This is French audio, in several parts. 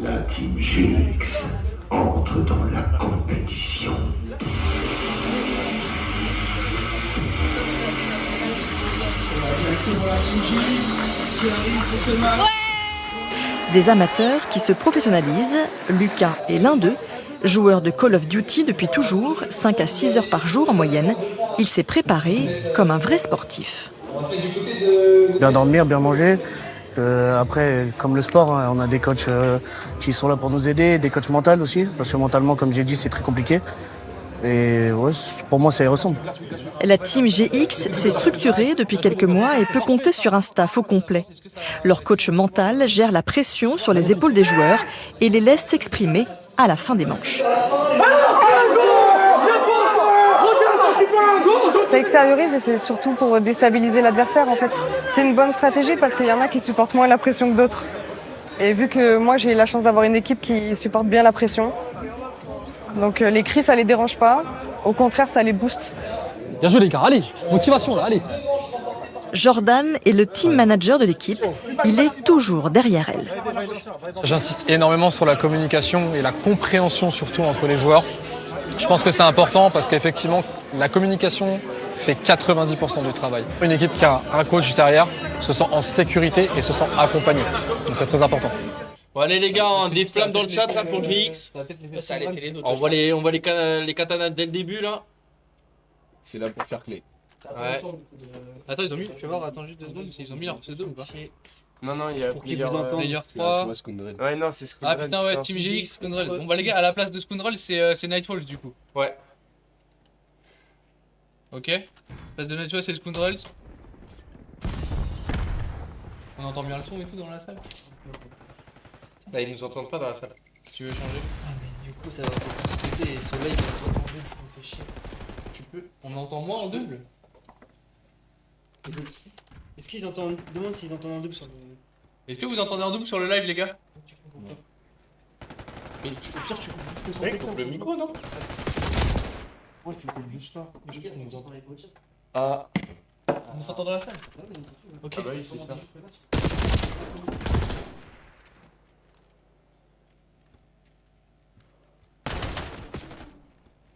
La team GX entre dans la compétition. Des amateurs qui se professionnalisent, Lucas est l'un d'eux. Joueur de Call of Duty depuis toujours, 5 à 6 heures par jour en moyenne, il s'est préparé comme un vrai sportif. Bien dormir, bien manger. Après, comme le sport, hein, on a des coachs qui sont là pour nous aider, des coachs mentaux aussi, parce que mentalement, comme j'ai dit, c'est très compliqué. Et ouais, pour moi, ça y ressemble. La team GX s'est structurée depuis quelques mois et peut compter sur un staff au complet. Leur coach mental gère la pression sur les épaules des joueurs et les laisse s'exprimer à la fin des manches. Ça extériorise et c'est surtout pour déstabiliser l'adversaire en fait. C'est une bonne stratégie parce qu'il y en a qui supportent moins la pression que d'autres. Et vu que moi j'ai la chance d'avoir une équipe qui supporte bien la pression, donc les cris ça les dérange pas, au contraire ça les booste. Bien joué les gars, allez, motivation là, allez. Jordan est le team manager de l'équipe, il est toujours derrière elle. J'insiste énormément sur la communication et la compréhension surtout entre les joueurs. Je pense que c'est important parce qu'effectivement, la communication fait 90% du travail. Une équipe qui a un coach derrière se sent en sécurité et se sent accompagnée. Donc c'est très important. Bon allez les gars, hein, des flammes dans le chat là pour le VX. On voit les katanas dès le début là. C'est là pour faire clé. Ouais. Attends, ils ont mis, tu vas voir, attends juste 2 secondes, ils ont mis leur pseudo ou pas? Non, il y a Player 3. Ouais, non, c'est Scoundrel. Ah putain, ouais, Team GX, Scoundrel. Bon bah les gars, à la place de Scoundrel, c'est Nightwolves du coup. Ouais. Ok. Place de Nightwolves, c'est le Scoundrels. On entend bien le son et tout dans la salle? Là, ils nous entendent pas dans la salle. Tu veux changer? Ah mais du coup ça va beaucoup se baisser et Soleil il va pas manger, ça me fait chier. Tu peux. On entend moins en double? Est-ce qu'ils entendent. Demande s'ils entendent en double sur le. Est-ce que vous entendez en double sur le live les gars? Mais tu peux dire, tu coupes juste le son. Ouais, coupe le micro non? Moi, je coupe juste là. On nous entend les coachs. Ah. On s'entend dans la salle? Ok. Ah bah oui, c'est ça.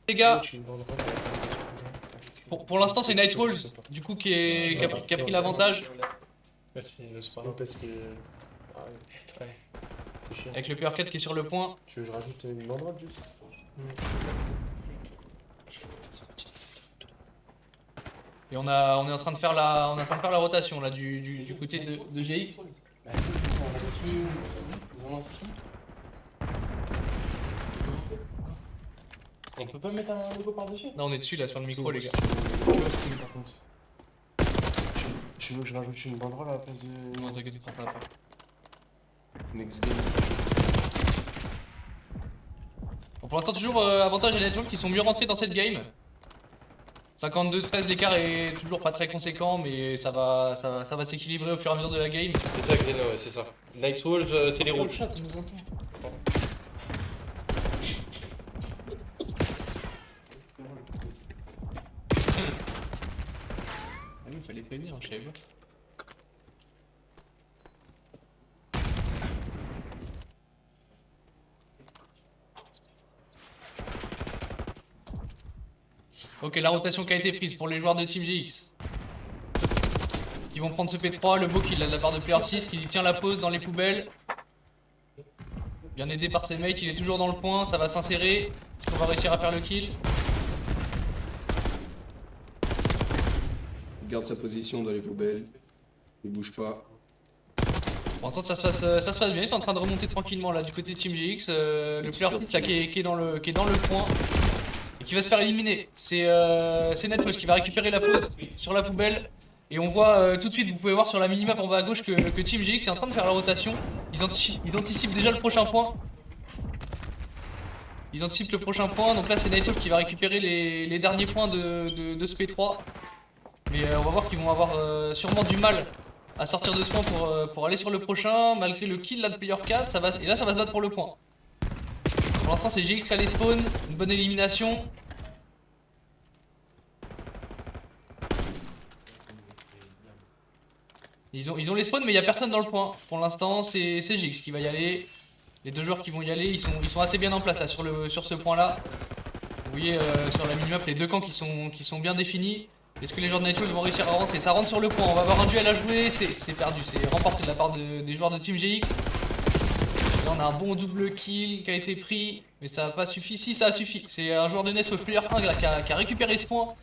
Les gars, pour l'instant c'est Nightwolves du coup qui a pris l'avantage. Merci, je sais pas parce que. Avec le PR4 qui est sur le point. Tu veux que je rajoute une banderole juste? Et on est en train de faire la rotation là du côté de GX. On peut pas mettre un logo par-dessus? Non, on est dessus là sur le micro les gars. Tu veux que je rajoute une banderole à la place de. Non, t'inquiète, tu prends pas la part. Next game. Bon, pour l'instant toujours avantage des Nightwolves qui sont mieux rentrés dans cette game. 52-13, l'écart est toujours pas très conséquent mais ça va s'équilibrer au fur et à mesure de la game. C'est ça, Greno, ouais, c'est ça. Nightwolves, c'est les rouges. Ah oui, il fallait prévenir, je savais pas. Ok, la rotation qui a été prise pour les joueurs de Team GX. Qui vont prendre ce P3, le beau kill là, de la part de Player 6 qui tient la pause dans les poubelles. Bien aidé par ses mates, il est toujours dans le point, ça va s'insérer. Est-ce qu'on va réussir à faire le kill? Il garde sa position dans les poubelles. Il bouge pas. Pour l'instant ça se passe bien, ils sont en train de remonter tranquillement là du côté de Team GX. Le Player 6 là qui est dans le point. Et qui va se faire éliminer. C'est Nightwolves qui va récupérer la pause sur la poubelle. Et on voit tout de suite, vous pouvez voir sur la minimap en bas à gauche que Team GX est en train de faire la rotation. Ils anticipent déjà le prochain point. Ils anticipent le prochain point, donc là c'est Nightwolves qui va récupérer les derniers points de ce P3. Mais on va voir qu'ils vont avoir sûrement du mal à sortir de ce point pour aller sur le prochain. Malgré le kill là de Player 4, et là ça va se battre pour le point. Pour l'instant c'est GX qui a les spawns, une bonne élimination. Ils ont les spawns mais il n'y a personne dans le point. Pour l'instant c'est GX qui va y aller. Les deux joueurs qui vont y aller, ils sont assez bien en place là, sur ce point-là. Vous voyez sur la minimap les deux camps qui sont bien définis. Est-ce que les joueurs de Nightwolves vont réussir à rentrer? Ça rentre sur le point, on va avoir un duel à jouer, c'est perdu, c'est remporté de la part des joueurs de Team GX. Là on a un bon double kill qui a été pris, mais ça n'a pas suffi. Si, ça a suffi, c'est un joueur de Nest Player 1 là, qui a récupéré ce point.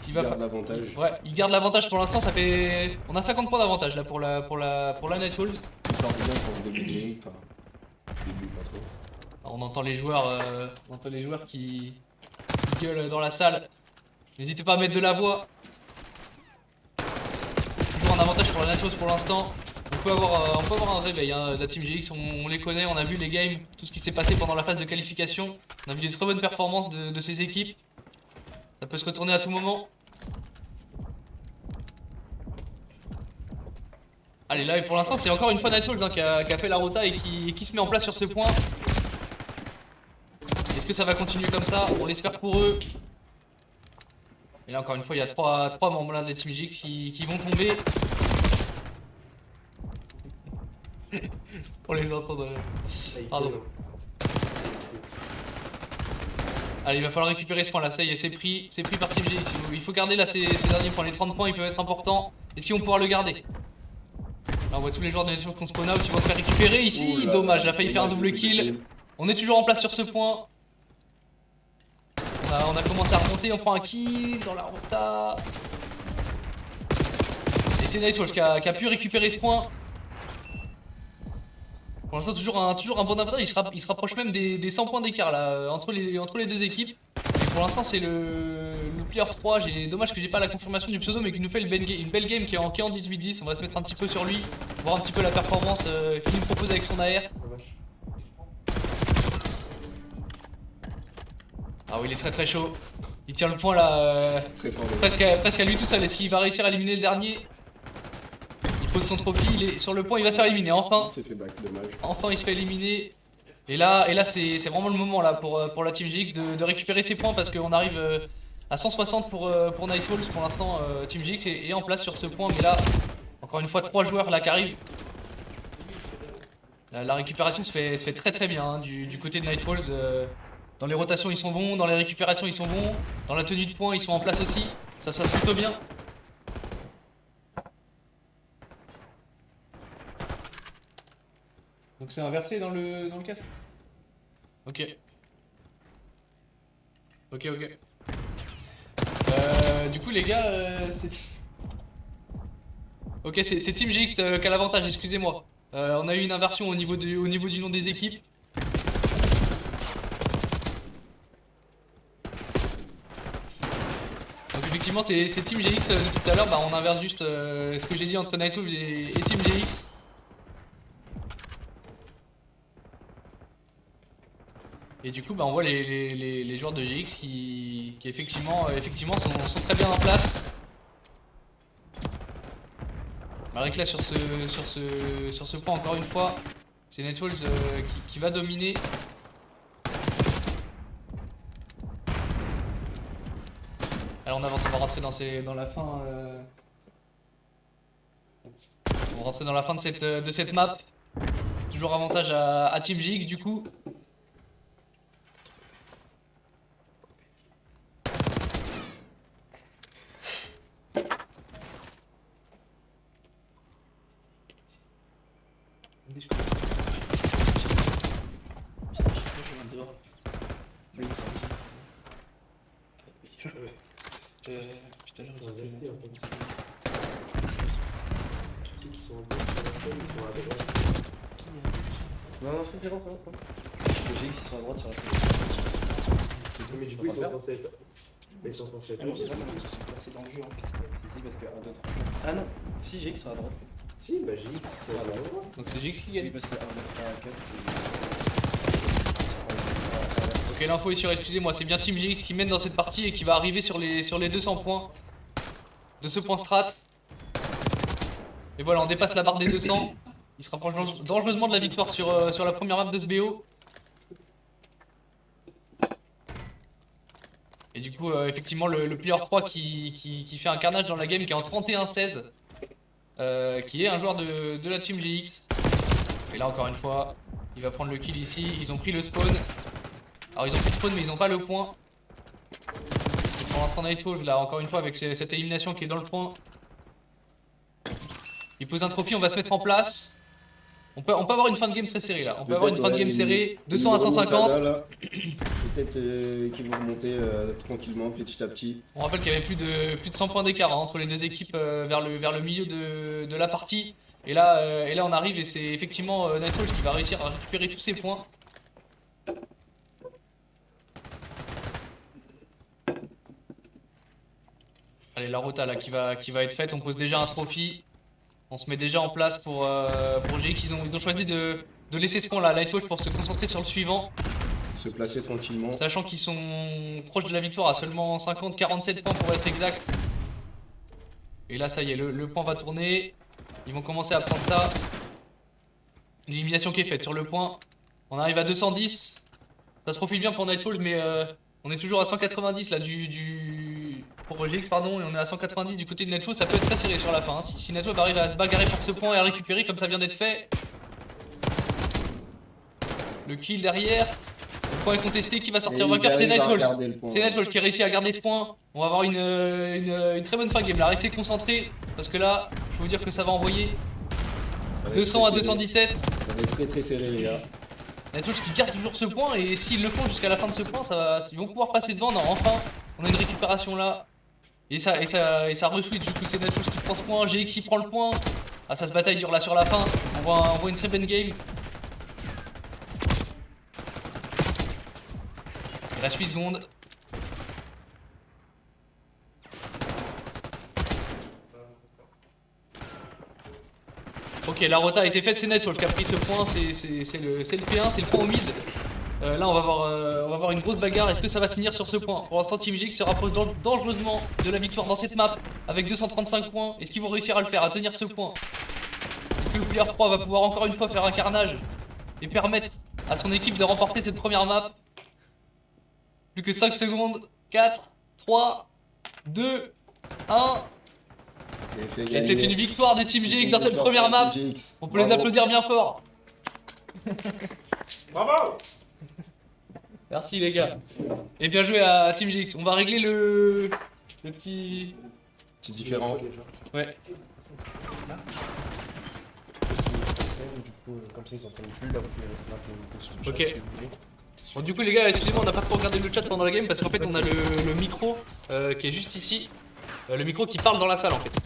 Il garde l'avantage. Ouais, il garde l'avantage pour l'instant, ça fait... On a 50 points d'avantage là pour la Nightwolves. Il part bien pour le début de game, enfin... Début pas trop. On entend les joueurs, qui gueulent dans la salle. N'hésitez pas à mettre de la voix. Toujours un avantage pour la Nightwolves pour l'instant. On peut avoir un réveil, hein. La Team GX, on les connaît, on a vu les games, tout ce qui s'est passé pendant la phase de qualification. On a vu des très bonnes performances de ces équipes. Ça peut se retourner à tout moment. Allez, là, et pour l'instant, c'est encore une fois Nightwolves hein, qui a fait la rota et qui se met en place sur ce point. Est-ce que ça va continuer comme ça? On l'espère pour eux. Et là, encore une fois, il y a trois membres là de la Team GX qui vont tomber. On les entend dans la... Pardon. Allez, il va falloir récupérer ce point là, ça y est, c'est pris par Team GX. Il faut garder là ces derniers points, les 30 points ils peuvent être importants. Est-ce qu'ils vont pouvoir le garder? Là on voit tous les joueurs de Nightwolves qu'on spawn out, ils vont se faire récupérer ici, dommage, il a failli faire un double kill. On est toujours en place sur ce point. On a commencé à remonter, on prend un kill dans la rota. Et c'est Nightwolves qui a pu récupérer ce point. Pour l'instant toujours un bon avantage, il se rapproche même des 100 points d'écart là entre les deux équipes. Et pour l'instant c'est le player 3, dommage que j'ai pas la confirmation du pseudo mais qui nous fait une belle game qui est en 18-10. On va se mettre un petit peu sur lui, voir un petit peu la performance qu'il nous propose avec son AR. Ah oui, il est très chaud. Il tient le point là presque à lui tout seul. Est-ce qu'il va réussir à éliminer le dernier? Il pose son trophy, il est sur le point, il va se faire éliminer enfin. Enfin il se fait éliminer. Et là c'est vraiment le moment là pour la Team GX de récupérer ses points parce qu'on arrive à 160 pour Nightwolves. Pour l'instant Team GX est en place sur ce point, mais là encore une fois 3 joueurs là qui arrivent. La récupération se fait très bien hein, du côté de Nightwolves. Dans les rotations ils sont bons, dans les récupérations ils sont bons, dans la tenue de points ils sont en place aussi. Ça se passe plutôt bien. Donc c'est inversé dans le cast. Ok. Du coup les gars, c'est... Ok, c'est Team GX qui a l'avantage, excusez-moi. On a eu une inversion au niveau du nom des équipes. Donc effectivement c'est Team GX depuis tout à l'heure, bah, on inverse juste ce que j'ai dit entre Nightwolves et Team GX. Et du coup bah, on voit les joueurs de GX qui effectivement sont très bien en place. Malgré que là sur ce point encore une fois c'est Nightwolves qui va dominer. Alors on avance, on va rentrer dans la fin. On va rentrer dans la fin de cette map. Toujours avantage à Team GX du coup. Non, c'est bien, ça va. Les GX ils sont à droite sur la Mais du coup, ils sont censés être. Mais ils sont censés être. Ah non, c'est vraiment ils sont placés dans le jeu en fait. Si, parce que 1, 2, 3, 4. Ah non, si GX sont à droite. Si, bah GX sont à droite. Donc c'est GX qui gagne. Parce que 1, 2, 3, 4, c'est. Ok, l'info est sûre, excusez-moi, c'est bien Team GX qui mène dans cette partie et qui va arriver sur les 200 points de ce point strat. Et voilà, on dépasse la barre des 200. Il se rapproche dangereusement de la victoire sur la première map de ce BO. Et du coup, effectivement, le player 3 qui fait un carnage dans la game, qui est en 31-16, qui est un joueur de la Team GX. Et là, encore une fois, Il va prendre le kill ici. Ils ont pris le spawn. Alors ils ont pris le spawn mais ils n'ont pas le point. Pour l'instant Nightwolf là encore une fois avec cette élimination qui est dans le point. Il pose un trophy, on va se mettre en place. On peut avoir une fin de game très serrée là. On peut avoir une fin de game serrée. 200 à 150. Peut-être qu'ils vont remonter tranquillement, petit à petit. On rappelle qu'il y avait plus de 100 points d'écart entre les deux équipes vers le milieu de la partie. Et là on arrive et c'est effectivement Nightwolf qui va réussir à récupérer tous ses points. Allez, la rota là qui va être faite, on pose déjà un trophy. On se met déjà en place pour GX, ils ont choisi de laisser ce point là, Nightwolf pour se concentrer sur le suivant. Se placer tranquillement. Sachant qu'ils sont proches de la victoire à seulement 50-47 points pour être exact. Et là ça y est, le point va tourner. Ils vont commencer à prendre ça. Une élimination qui est faite sur le point. On arrive à 210. Ça se profile bien pour Nightfall mais on est toujours à 190 là pour GX pardon, et on est à 190 du côté de Nightfall. Ça peut être très serré sur la fin hein. Si Nightfall arrive à se bagarrer pour ce point et à récupérer comme ça vient d'être fait. Le kill derrière. Le point est contesté, qui va sortir vainqueur? C'est Nightwolf. C'est Nightwolf qui a réussi à garder ce point. On va avoir une très bonne fin de game là. Restez concentrés parce que là, je peux vous dire que ça va envoyer 200 à 217. Ça va être très très serré les gars. Nightwolf qui garde toujours ce point et s'ils le font jusqu'à la fin de ce point, ils vont pouvoir passer devant. Non, enfin, on a une récupération là. Et ça re-switch. Du coup, c'est Nightwolf qui prend ce point. GX qui prend le point. Ah, ça se bataille dure là sur la fin. On voit une très bonne game. Il reste 8 secondes. Ok, la rota a été faite, c'est Nightwolf qui a pris ce point, c'est le P1, c'est le point au mid. Là on va avoir une grosse bagarre, est-ce que ça va se finir sur ce point? Pour l'instant Team GX se rapproche dangereusement de la victoire dans cette map avec 235 points. Est-ce qu'ils vont réussir à le faire, à tenir ce point? Est-ce que le player 3 va pouvoir encore une fois faire un carnage et permettre à son équipe de remporter cette première map? Plus que 5 secondes. 4, 3, 2, 1. Et c'était une victoire de Team GX dans cette première map. On peut les applaudir bien fort. Bravo! Merci les gars. Et bien joué à Team GX. On va régler le petit... Petit différent. Ouais. Comme ça ils s'entendent plus là. Ok. Bon, du coup les gars, excusez-moi, on n'a pas trop regardé le chat pendant la game parce qu'en fait on a le micro qui est juste ici. Le micro qui parle dans la salle en fait.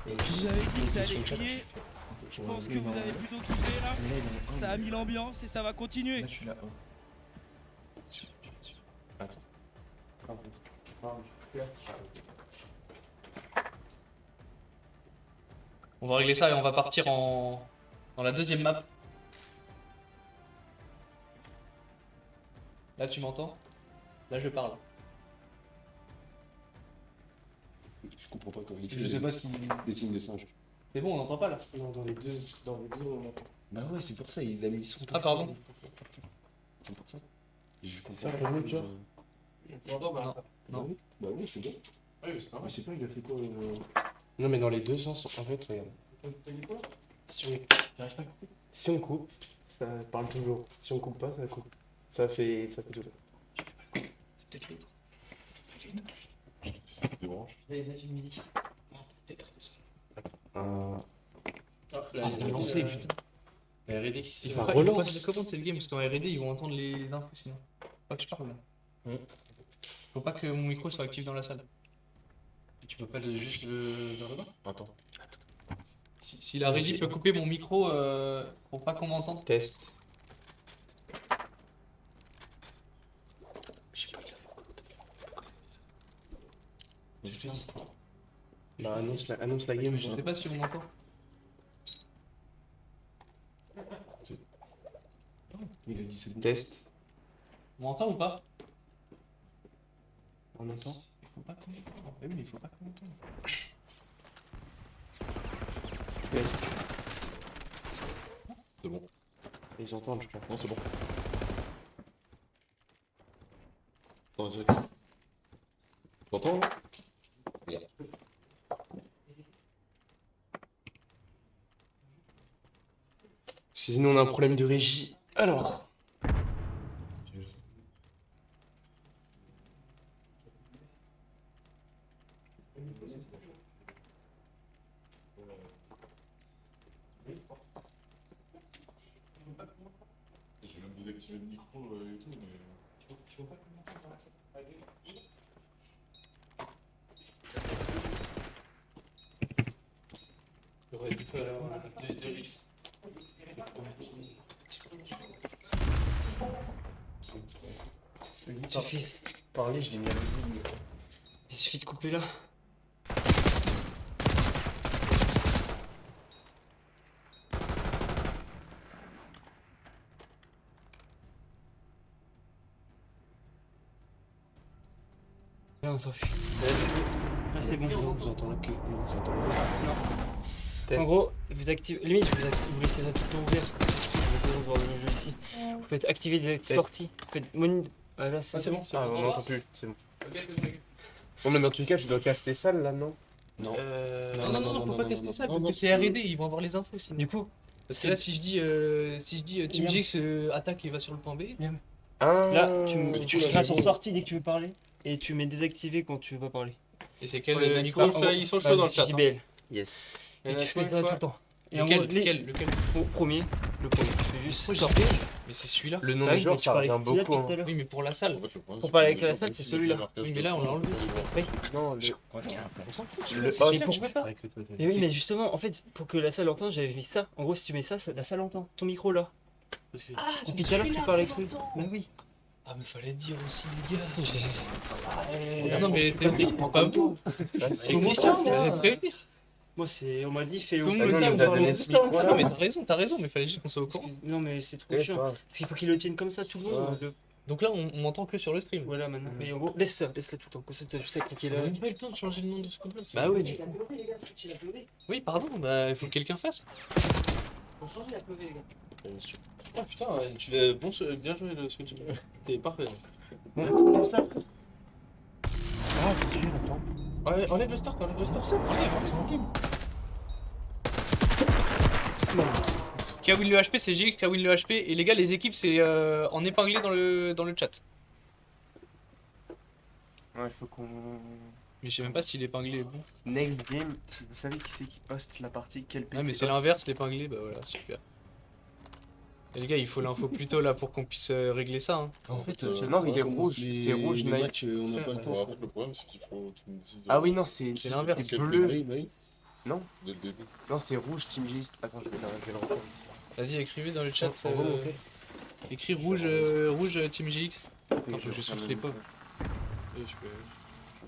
Je vous avais dit que ça allait crier. Je pense que vous avez plutôt kiffé là. Ça a mis l'ambiance et ça va continuer. Là je suis là. Attends. On va régler ça et on va partir dans la deuxième map. Là tu m'entends? Là je parle. Je comprends pas comment il Je sais pas ce qu'il... Des signes de singe. C'est bon, on n'entend pas là? Non, dans les deux on entend. Bah ouais, c'est pour ça, il a mis son. Ah pardon. C'est pour ça. Je comprends Ça, pas. le tu vois. Non. Bah oui, c'est bon. Ouais, mais c'est normal. Je sais pas, il a fait quoi Non, mais dans les deux sens, en fait, regarde. Si on coupe, ça parle toujours. Si on coupe pas, ça coupe. Ça fait tout. C'est peut-être l'autre. Tu branches. Là il y a une musique. Peut-être. Là, c'est lancé, putain. La R&D qui s'y Il relance. Comment c'est le game? Parce qu'en R&D ils vont entendre les infos sinon. Faut pas que je parle là. Faut pas que mon micro soit actif dans la salle. Tu peux pas juste le vers le bas? Attends. Si la régie peut couper mon micro pour pas qu'on m'entende. Test. Bah annonce la game. Je sais pas si on m'entend. Il a dit c'est bon. Test. On m'entend ou pas? On entend. Il faut pas qu'on m'entende. Oui, mais il faut pas qu'on m'entende. Test. C'est bon. Ils entendent, je crois. Non, c'est bon. Attends, vas-y. T'entends là? Regarde. Sinon, on a un problème de régie. Alors. J'ai même désactivé le micro et tout, mais. J'aurais dû faire des risques. Il suffit de parler, je l'ai mis à l'autre. Il suffit de couper là. Là, on s'enfuit. Ah, c'est bon. Non, vous entendez que. Non, vous entendez pas. Non. En gros, vous activez. Limite, vous laissez ça tout le temps ouvert. Vous avez besoin de voir le jeu ici. Vous faites activer des sorties. Vous faites Ah, là, c'est bon. Ah, on n'entend plus. C'est bon. Bon, mais dans tous les cas, je dois caster ça là, non? Non. Non, faut pas caster ça, parce que c'est R&D, ils vont avoir les infos sinon. Du coup, parce que là, si je dis Team GX attaque et va sur le point B. là, Tu cliques sur sortie dès que tu veux parler et tu mets désactivé quand tu veux pas parler. Et c'est quel micro? Ils sont chauds dans le chat. JBL. Yes. Et tu fais ça tout le temps. Et Lequel Au premier. Le premier. Tu fais juste sortir. Mais c'est celui-là. Le nom du joueur, ça revient beaucoup. Oui, mais pour la salle. Pour parler avec la salle, c'est celui-là. Oui, mais là, on l'a enlevé. Oui. Non, On s'en fout. Et oui, mais justement, en fait, pour que la salle entende, j'avais mis ça. En gros, si tu mets ça, la salle entend. Ton micro là. Ah, Depuis tout à l'heure, tu parles avec celui-là. Bah oui. Ah, mais fallait dire aussi, les gars. Non, mais c'est pas vous. C'est Christian, fallait prévenir. Moi, on m'a dit, fais Tout au le monde on a donné ce micro. Non, mais t'as raison, mais fallait juste qu'on soit au courant. Non, mais c'est trop Ouais, chiant. c'est vrai. Parce qu'il faut qu'il le tienne comme ça, tout le monde. Donc là, on m'entend que sur le stream. Voilà, maintenant. Mais en gros, laisse-la tout le temps. Comme ça, tu sais à cliquer là. On n'a pas eu le temps de changer le nom de ce contrôle. Bah oui. Oui, pardon, bah il faut que quelqu'un fasse. Faut changer la POV, les gars. Ah putain, tu l'as bien joué le switch. T'es parfait. Ah, c'est lui, attends. Enlève le start. C'est tranquille. Kawin le HP, c'est GX, Kawin le HP. Et les gars, les équipes, c'est en épinglé dans le chat. Ouais, il faut qu'on. Mais je sais même pas si l'épinglé est bon. Next game, vous savez qui c'est qui poste la partie? Quel PC? Ah, mais c'est l'inverse, l'épinglé, bah voilà, super. Et les gars, il faut l'info plus tôt là pour qu'on puisse régler ça. Hein. En fait, non, c'était rouge. C'était rouge, les Nike. matchs, on n'a pas le temps. En fait, le problème, c'est qu'il faut que tu me dises. Ah oui, non, c'est l'inverse. c'est bleu. Oui. Non, Dès le début. non, c'est rouge, Team Gist. Attends, je vais le reprendre. Vas-y, écrivez dans le chat. Écris rouge, Team GX. Attends, faut que je switch les pauvres.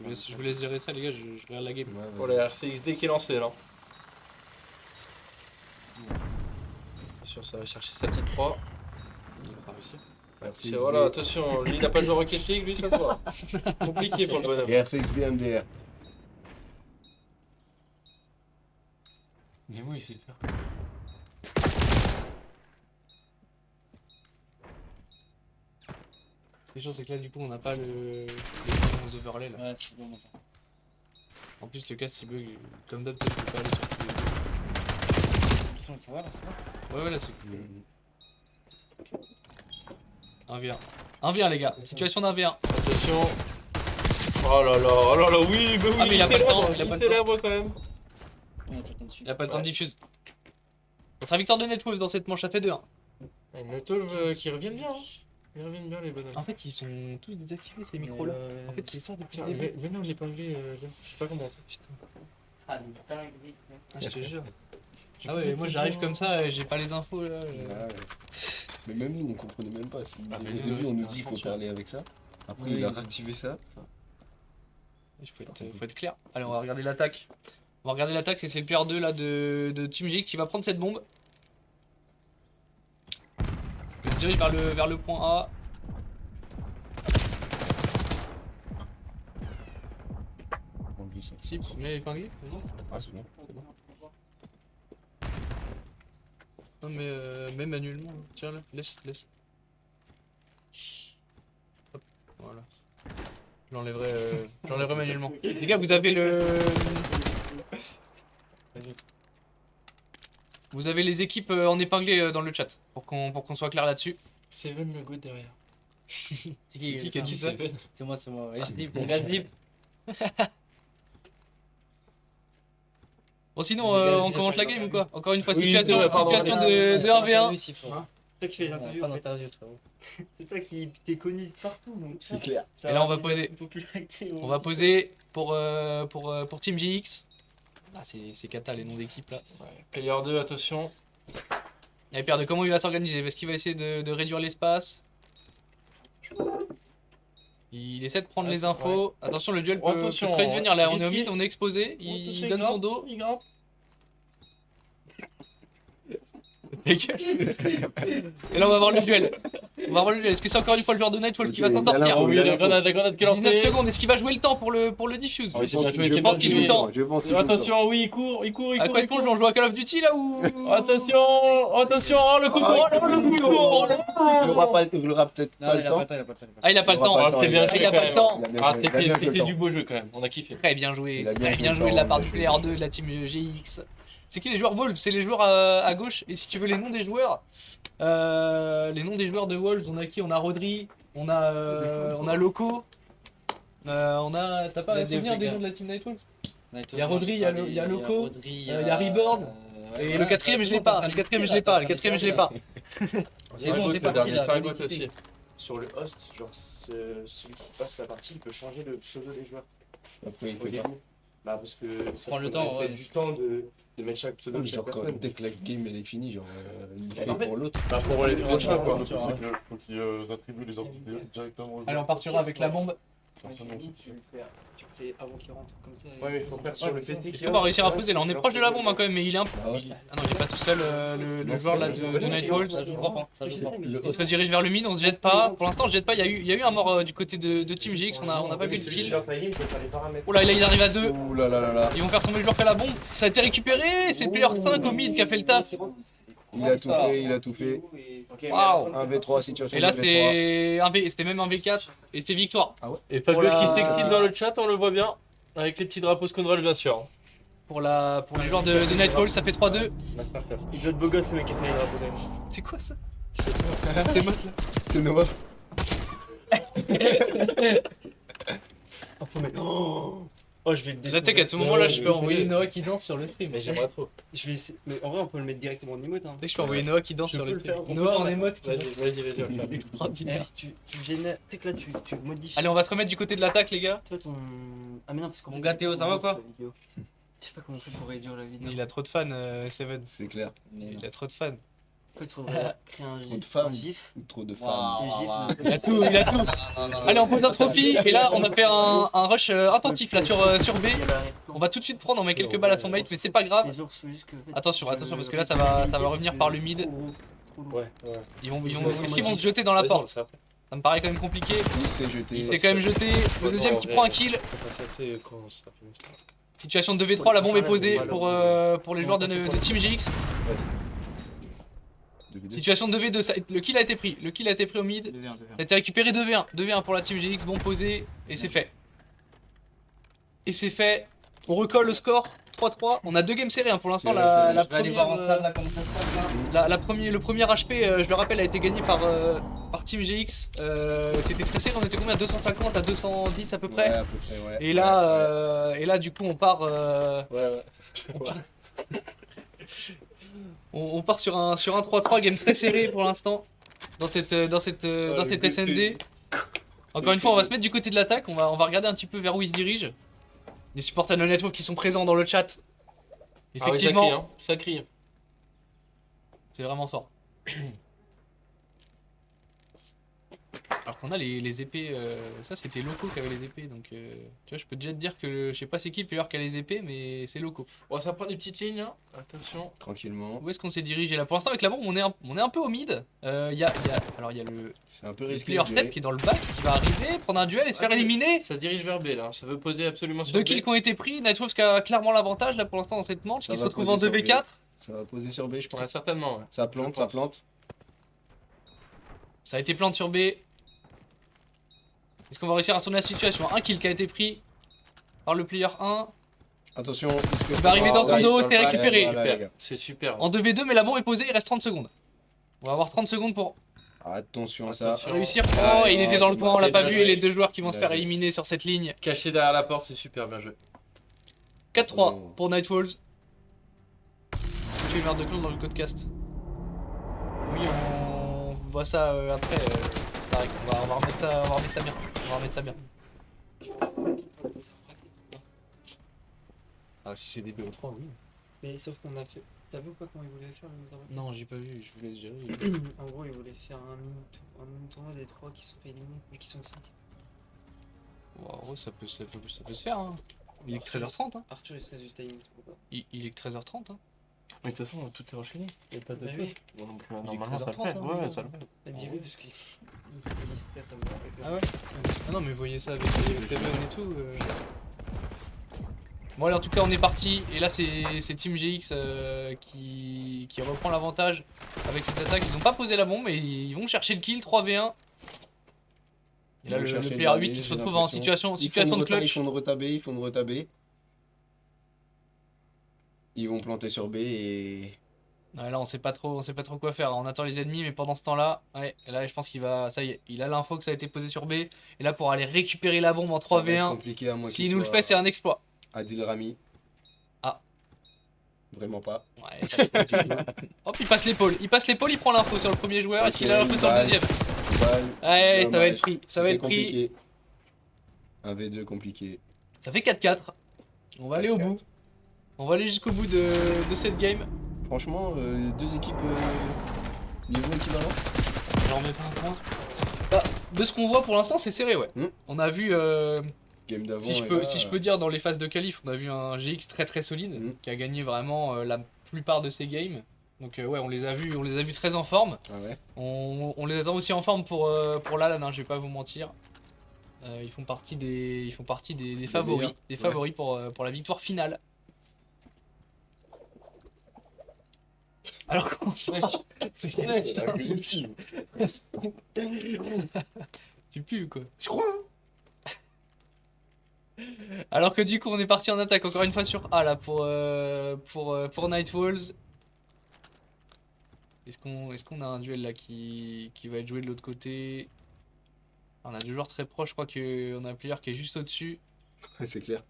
Oui, je vous laisse gérer ça, les gars, je regarde la game. Pour la RCXD qui est lancée là. Sûr, ça va chercher sa petite proie. Il va pas réussir. Merci, voilà, attention, lui il n'a pas joué Rocket League, lui ça se voit. Compliqué pour le bonhomme. Et RCXD MDR. Mais oui, il sait le faire. Les choses, c'est que là, du coup, on n'a pas les overlays là. Ouais, c'est bon ça. En plus, le casque il bug. Comme d'hab, tu peux pas aller sur tous les deux. Ça va là, c'est bon. Ouais, là, c'est cool. 1v1. 1v1, les gars. Situation d'un V1. Attention. Oh là là, oui, bah oui, Ah, mais il a pas le temps, il a pas le temps. célèbre quand même. Il a pas le temps de diffuse. Ça sera victoire de Netwolf dans cette manche, ça fait 2-1. Et Netwolf qui reviennent bien. Ils reviennent bien les bonhommes. En fait, ils sont tous désactivés ces micros là. En fait, c'est ça depuis Tiens, le début. mais non, j'ai pas enlevé. Je sais pas comment. Putain. Ah, mais putain, Je te jure. Ah ouais, moi j'arrive comme ça, j'ai pas les infos là. Mais même nous, on comprenait même pas. Si Ah, mais au nous, début, on nous c'est dit qu'il faut franchement. parler avec ça. Après, Oui, il a oui. réactivé ça. Il faut être clair. Allez, on va regarder l'attaque. On va regarder l'attaque, c'est le player 2 là de Team GX qui va prendre cette bombe. Il se dirige vers le point A. On dit ça. Si, mais épinglé, non? Ah, c'est bon. Non mais même manuellement, tiens là, laisse. Hop, voilà. Je l'enlèverai manuellement. Les gars, vous avez le... Vous avez les équipes en épinglé dans le chat, pour qu'on soit clair là-dessus. Seven le go derrière. C'est qui a dit ça? C'est moi, ouais, je dis, mon gars, zip. Bon sinon, on commente la game ou quoi? Encore une fois, situation de 1v1. C'est toi qui fais l'interview, frérot. C'est toi qui t'es connu partout. C'est clair. Et là on va poser. On va poser pour Team GX. Ah, c'est cata les noms d'équipe là. Player 2, attention. Et Pierre, de comment il va s'organiser? Est-ce qu'il va essayer de réduire l'espace? Il essaie de prendre les infos. Attention, le duel peut très vite venir là. On est au mid, on est exposé. Il donne son dos. Il grimpe. Et là, on va voir le duel. On va voir le duel. Est-ce que c'est encore une fois le joueur de Nightfall qui va s'en sortir? Oui, la grenade qui lance. 19 secondes. Est-ce qu'il va jouer le temps pour le diffuse? Je pense qu'il joue le temps. Attention, oui, il court. À quoi est-ce qu'on joue? On joue à Call of Duty là ou? Attention, oh, le couteau. Il aura peut-être pas le temps. Ah, il a pas le temps. C'est bien, il a pas le temps. Ah, c'était du beau jeu quand même. On a kiffé. Très bien joué. Très bien joué de la part du player 2 de la team GX. C'est qui les joueurs Wolves? C'est les joueurs à gauche. Et si tu veux les noms des joueurs, de Wolves, on a qui? On a Rodri, on a Loco, t'as pas un souvenir des noms de la team Nightwolves? Il y a Rodri, il y a Loco, il y a Rebird, et le quatrième je l'ai pas, C'est bon, on est parti là. Sur le host, genre celui qui passe la partie, il peut changer le pseudo des joueurs. Après, il Au début. Bah parce que prends le temps, ouais. Du temps de mettre chaque pseudo de chaque genre personne. dès que la game elle est finie, genre il fait En fait, pour l'autre. Bah pour les prochains quoi. Faut qu'ils attribuent les identités directement aux Allez, on partira avec la bombe. Tu fais avant qu'il rentre comme ça. Ouais, mais il faut faire sur le PC. On va réussir à poser là, on est proche de la bombe hein, quand même, mais il est un peu. Ah non, il est pas tout seul, le joueur là de Nightwolves. Ça joue pas. On se dirige vers le mid, on se jette pas. Pour l'instant, on se jette pas. Il y a eu un mort du côté de Team GX, on a pas vu le kill. Oh là, il arrive à 2. Ouh là là là là. Ils vont faire tomber le joueur qui a la bombe. Ça a été récupéré. C'est le player 5 au mid qui a fait le taf. Il a tout fait. Waouh. 1v3 situation. Et là, c'était même un V4 et c'est victoire. Et Fabio qui s'excite dans le chat, on le voit bien. Avec les petits drapeaux Sconrel bien sûr. Pour les joueurs de Nightfall, ça fait 3-2. Il joue de beau gosse, ce mec qui a les drapeaux d'ailleurs. C'est quoi ça? C'est Nova. Oh, je vais le Là, tu sais qu'à tout moment là, je peux envoyer Noah qui danse sur le stream. Mais j'aimerais trop. Je vais essayer. Mais en vrai, on peut le mettre directement en emote. Hein. Tu sais que je peux envoyer Noah qui danse sur le stream. Noah en emote. Vas-y. Extraordinaire. Tu génères. Tu sais que là, tu modifies. Allez, on va se remettre du côté de l'attaque, les gars. Toi, ton. Ah, mais non, parce qu'on. Mon gars Théo, ça va quoi? Je sais pas comment on fait pour réduire la vidéo. Il a trop de fans, Seven. C'est clair. Il a trop de fans. Il faudrait créer un Trop de femmes. gif. Ou trop de femmes. Il a tout. Allez, on pose un trophy et là on a fait un rush intensif là sur B. On va tout de suite prendre, on met quelques balles à son mate, mais c'est pas grave. Attention parce que là ça va revenir par le mid. Ils vont se jeter dans la porte. Ça me paraît quand même compliqué. Il s'est quand même jeté. Le deuxième qui prend un kill. Situation de 2v3, la bombe est posée pour les joueurs de Team GX. Situation de 2v2, le kill a été pris au mid. Ça a été récupéré 2v1. 2v1 pour la Team GX, bon posé, et c'est fait. On recolle le score, 3-3. On a 2 games serrés hein, pour l'instant. Le premier HP, je le rappelle, a été gagné par Team GX. C'était très serré, on était combien? 250 à 210 à peu près. Ouais, à peu près, ouais. Et là, du coup, on part. On part sur un 3-3, game très serré pour l'instant dans cette SND. Encore une fois, on va se mettre du côté de l'attaque, on va regarder un petit peu vers où ils se dirigent. Les supporters de Network qui sont présents dans le chat. Effectivement, ah oui, ça crie. C'est vraiment fort. Alors qu'on a les épées, ça c'était Loco qui avait les épées, donc tu vois, je peux déjà te dire que je sais pas c'est qui le player qui a les épées, mais c'est Loco. Bon, ça prend des petites lignes, hein. Attention. Tranquillement. Où est-ce qu'on s'est dirigé là? Pour l'instant avec la bombe on est un peu au mid. Il y a le C'est un peu risqué. player 7 qui est dans le bac, qui va arriver, prendre un duel et se faire éliminer. Ça dirige vers B là, ça veut poser absolument sur 2 B. kills qui ont été pris, Nightwolves qui a clairement l'avantage là pour l'instant dans cette manche, qui se retrouve en 2v4. Ça va poser sur B je pense. Ouais, certainement. Ouais. Ça plante. Ça a été plante sur B. Est-ce qu'on va réussir à tourner la situation? Un kill qui a été pris par le player 1. Attention, Il va arriver dans ton dos, c'est récupéré. Voilà, les gars. C'est super. En 2v2, mais la bombe est posée, il reste 30 secondes. On va avoir 30 secondes pour Attention à ça. réussir. Oh, il était dans le coin, on l'a pas vu, et les deux joueurs qui vont se faire éliminer sur cette ligne. Caché derrière la porte, c'est super bien joué. 4-3 pour Nightfalls. Tu es merde de clone dans le codecast. Oui, on voit ça après. Pareil, on va remettre ça bien. On va remettre ça bien. Ah, si c'est des BO3, oui. Mais sauf qu'on a fait. T'as vu ou pas comment ils voulaient faire les Arabes? Non, j'ai pas vu, je vous laisse gérer. En gros, ils voulaient faire un mini tournoi des 3 qui sont fait éliminer, mais qui sont 5. Wow, ça peut se faire. Hein. Il est que 13h30. Hein. Arthur, il se laisse du timing, c'est pourquoi. Il est que 13h30. Hein. Mais de toute façon, tout est enchaîné. Il n'y a pas de Bah feu. oui. Bon, donc Il est normalement, ça le 13h30, fait. hein, Ouais, ça le fait. Elle dit oui, parce qu'il stresse, ça me fait Ah ouais. Ah non, mais vous voyez ça avec Seven et tout. Bon allez, en tout cas on est parti, et là c'est Team GX qui reprend l'avantage avec cette attaque. Ils ont pas posé la bombe, mais ils vont chercher le kill, 3v1. Et là le player 8 qui se retrouve en situation de clutch. Ils font de retaber. Ils vont planter sur B et... Ouais, là on sait pas trop quoi faire, on attend les ennemis, mais pendant ce temps là, ouais, là je pense qu'il va, ça y est, il a l'info que ça a été posé sur B, et là pour aller récupérer la bombe en 3v1, s'il nous le fait c'est un exploit. Adil Rami. Ah. Vraiment pas. Ouais, hop, il passe l'épaule, il prend l'info sur le premier joueur, est-ce qu'il a l'info sur le deuxième? Ouais, ça va être pris, ça va être pris. 1v2 compliqué. Ça fait 4-4, on va aller au bout. On va aller jusqu'au bout de cette game. Franchement, deux équipes niveau équivalent. J'en remets pas un point. Bah, de ce qu'on voit pour l'instant, c'est serré, ouais. On a vu, game d'avant, si je peux dire, dans les phases de qualif, on a vu un GX très solide qui a gagné vraiment la plupart de ses games. Donc ouais, on les a vus très en forme. Ah ouais. On les attend aussi en forme pour l'Alan, hein, je vais pas vous mentir. Ils font partie des favoris, pour la victoire finale. Alors comment agressif. Tu pues quoi? Je crois. Alors que du coup on est parti en attaque encore une fois sur A là pour Nightfalls. Est-ce qu'on a un duel là qui va être joué de l'autre côté? On a deux joueurs très proches, je crois qu'on a un player qui est juste au-dessus. Ouais, c'est clair.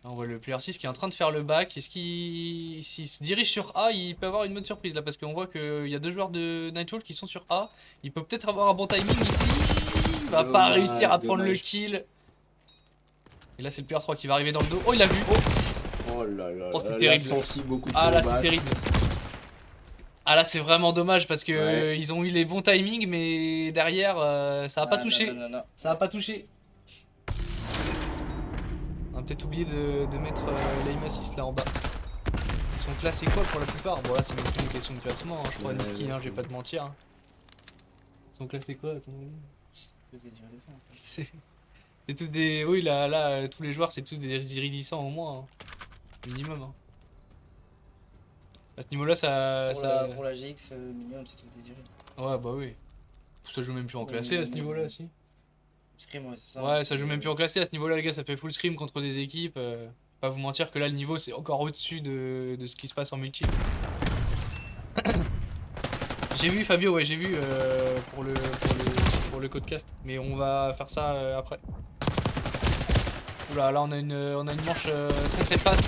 Là, on voit le player 6 qui est en train de faire le back. Est-ce qu'il s'il se dirige sur A, il peut avoir une bonne surprise là, parce qu'on voit qu'il y a deux joueurs de Nightfall qui sont sur A. Il peut peut-être avoir un bon timing ici. Il va pas réussir à prendre le kill. Et là c'est le player 3 qui va arriver dans le dos. Oh, il a vu. Oh là là. Oh, c'est terrible. Ah là c'est terrible. Ah là c'est vraiment dommage parce que ils ont eu les bons timings, mais derrière ça a pas touché. Ça a pas touché. On a peut-être oublié de mettre l'aim assist là en bas. Ils sont classés quoi pour la plupart? Bon là c'est même plus une question de classement, hein, je crois, Niski, hein, je vais pas te mentir. Hein. Ils sont classés quoi? C'est tous des... Oui là tous les joueurs c'est tous des iridissants au moins. Hein. Minimum. Hein. À ce niveau-là ça... Pour la GX, minimum c'est tout des dirides. Ouais bah oui. Ça joue même plus en classé à ce niveau-là si. Scrim, ouais, c'est ça. Ouais, ça joue même plus en classé à ce niveau-là, les gars. Ça fait full scrim contre des équipes. Pas vous mentir que là, le niveau c'est encore au-dessus de ce qui se passe en multi. J'ai vu Fabio, ouais, j'ai vu pour le codecast. Mais on va faire ça après. Oula, là on a une manche très fast.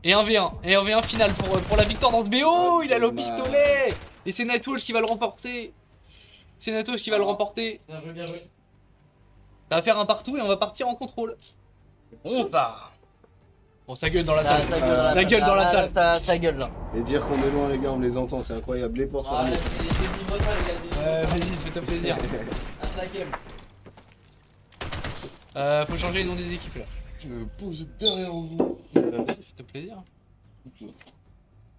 Et 1v1. Et 1v1 final pour la victoire dans ce BO. Il a le pistolet. Et c'est Nightwolf qui va le remporter. C'est Nightwolf qui va le remporter. Bien joué, bien joué. Ça va faire un partout et on va partir en contrôle. On part. Bon, ça gueule dans la salle. Ça gueule dans la salle. Ça gueule là. Et dire qu'on est loin, les gars, on les entend, c'est incroyable. Les portes fermées. Ouais, vas-y, fais-toi plaisir. Un cinquième. Faut changer le nom des équipes là. Je me pose derrière vous. Vas-y, fais-toi plaisir.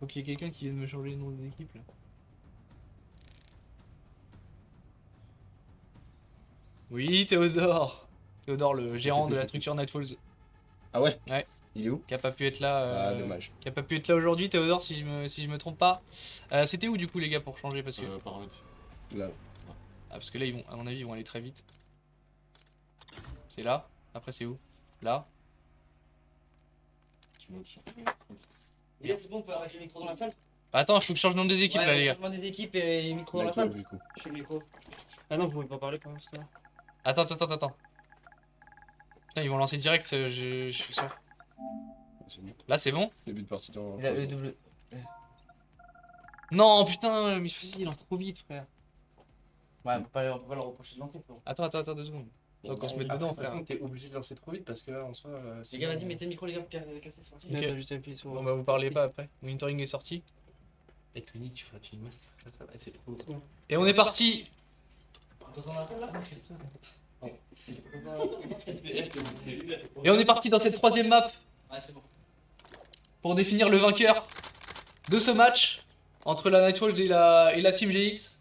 Faut qu'il y ait quelqu'un qui vienne me changer le nom des équipes là. Oui, Théodore. Théodore, le gérant de la structure Nightfalls. Ah ouais? Ouais. Il est où? Qui a pas pu être là. Ah, dommage. Qui a pas pu être là aujourd'hui, Théodore, si je me trompe pas. C'était où du coup les gars pour changer parce que. Paramètres. Là. Ah parce que là ils vont, à mon avis, ils vont aller très vite. C'est là. Après c'est où? Là. C'est bon, on peut arrêter le micro dans la salle. Attends, faut que je change le nom des équipes là, les gars. Changement des équipes et micro dans la salle. Je suis le micro. Ah non, vous pouvez pas parler pour l'instant. Attends. Putain, ils vont lancer direct, je suis sûr. Là, c'est bon? Début de partie dans. Il a le double. Non, putain, mais il lance trop vite, frère. Ouais, on peut pas le reprocher de lancer, frérot. Attends, 2 secondes. Donc on se met dedans, frère. T'es obligé de lancer trop vite parce que là, en soi. Les gars, vas-y, mettez le micro, les gars, cassez, c'est sorti. Ok. Juste appuyer sur. Bon, bah, vous parlez pas après. Monitoring est sorti. Et Tony, tu feras une master, ça va, c'est trop. Et on est parti. Dans la salle là. Et on est parti dans cette troisième map Ouais, c'est bon. pour définir le vainqueur de ce match entre la Nightwolves et la Team GX.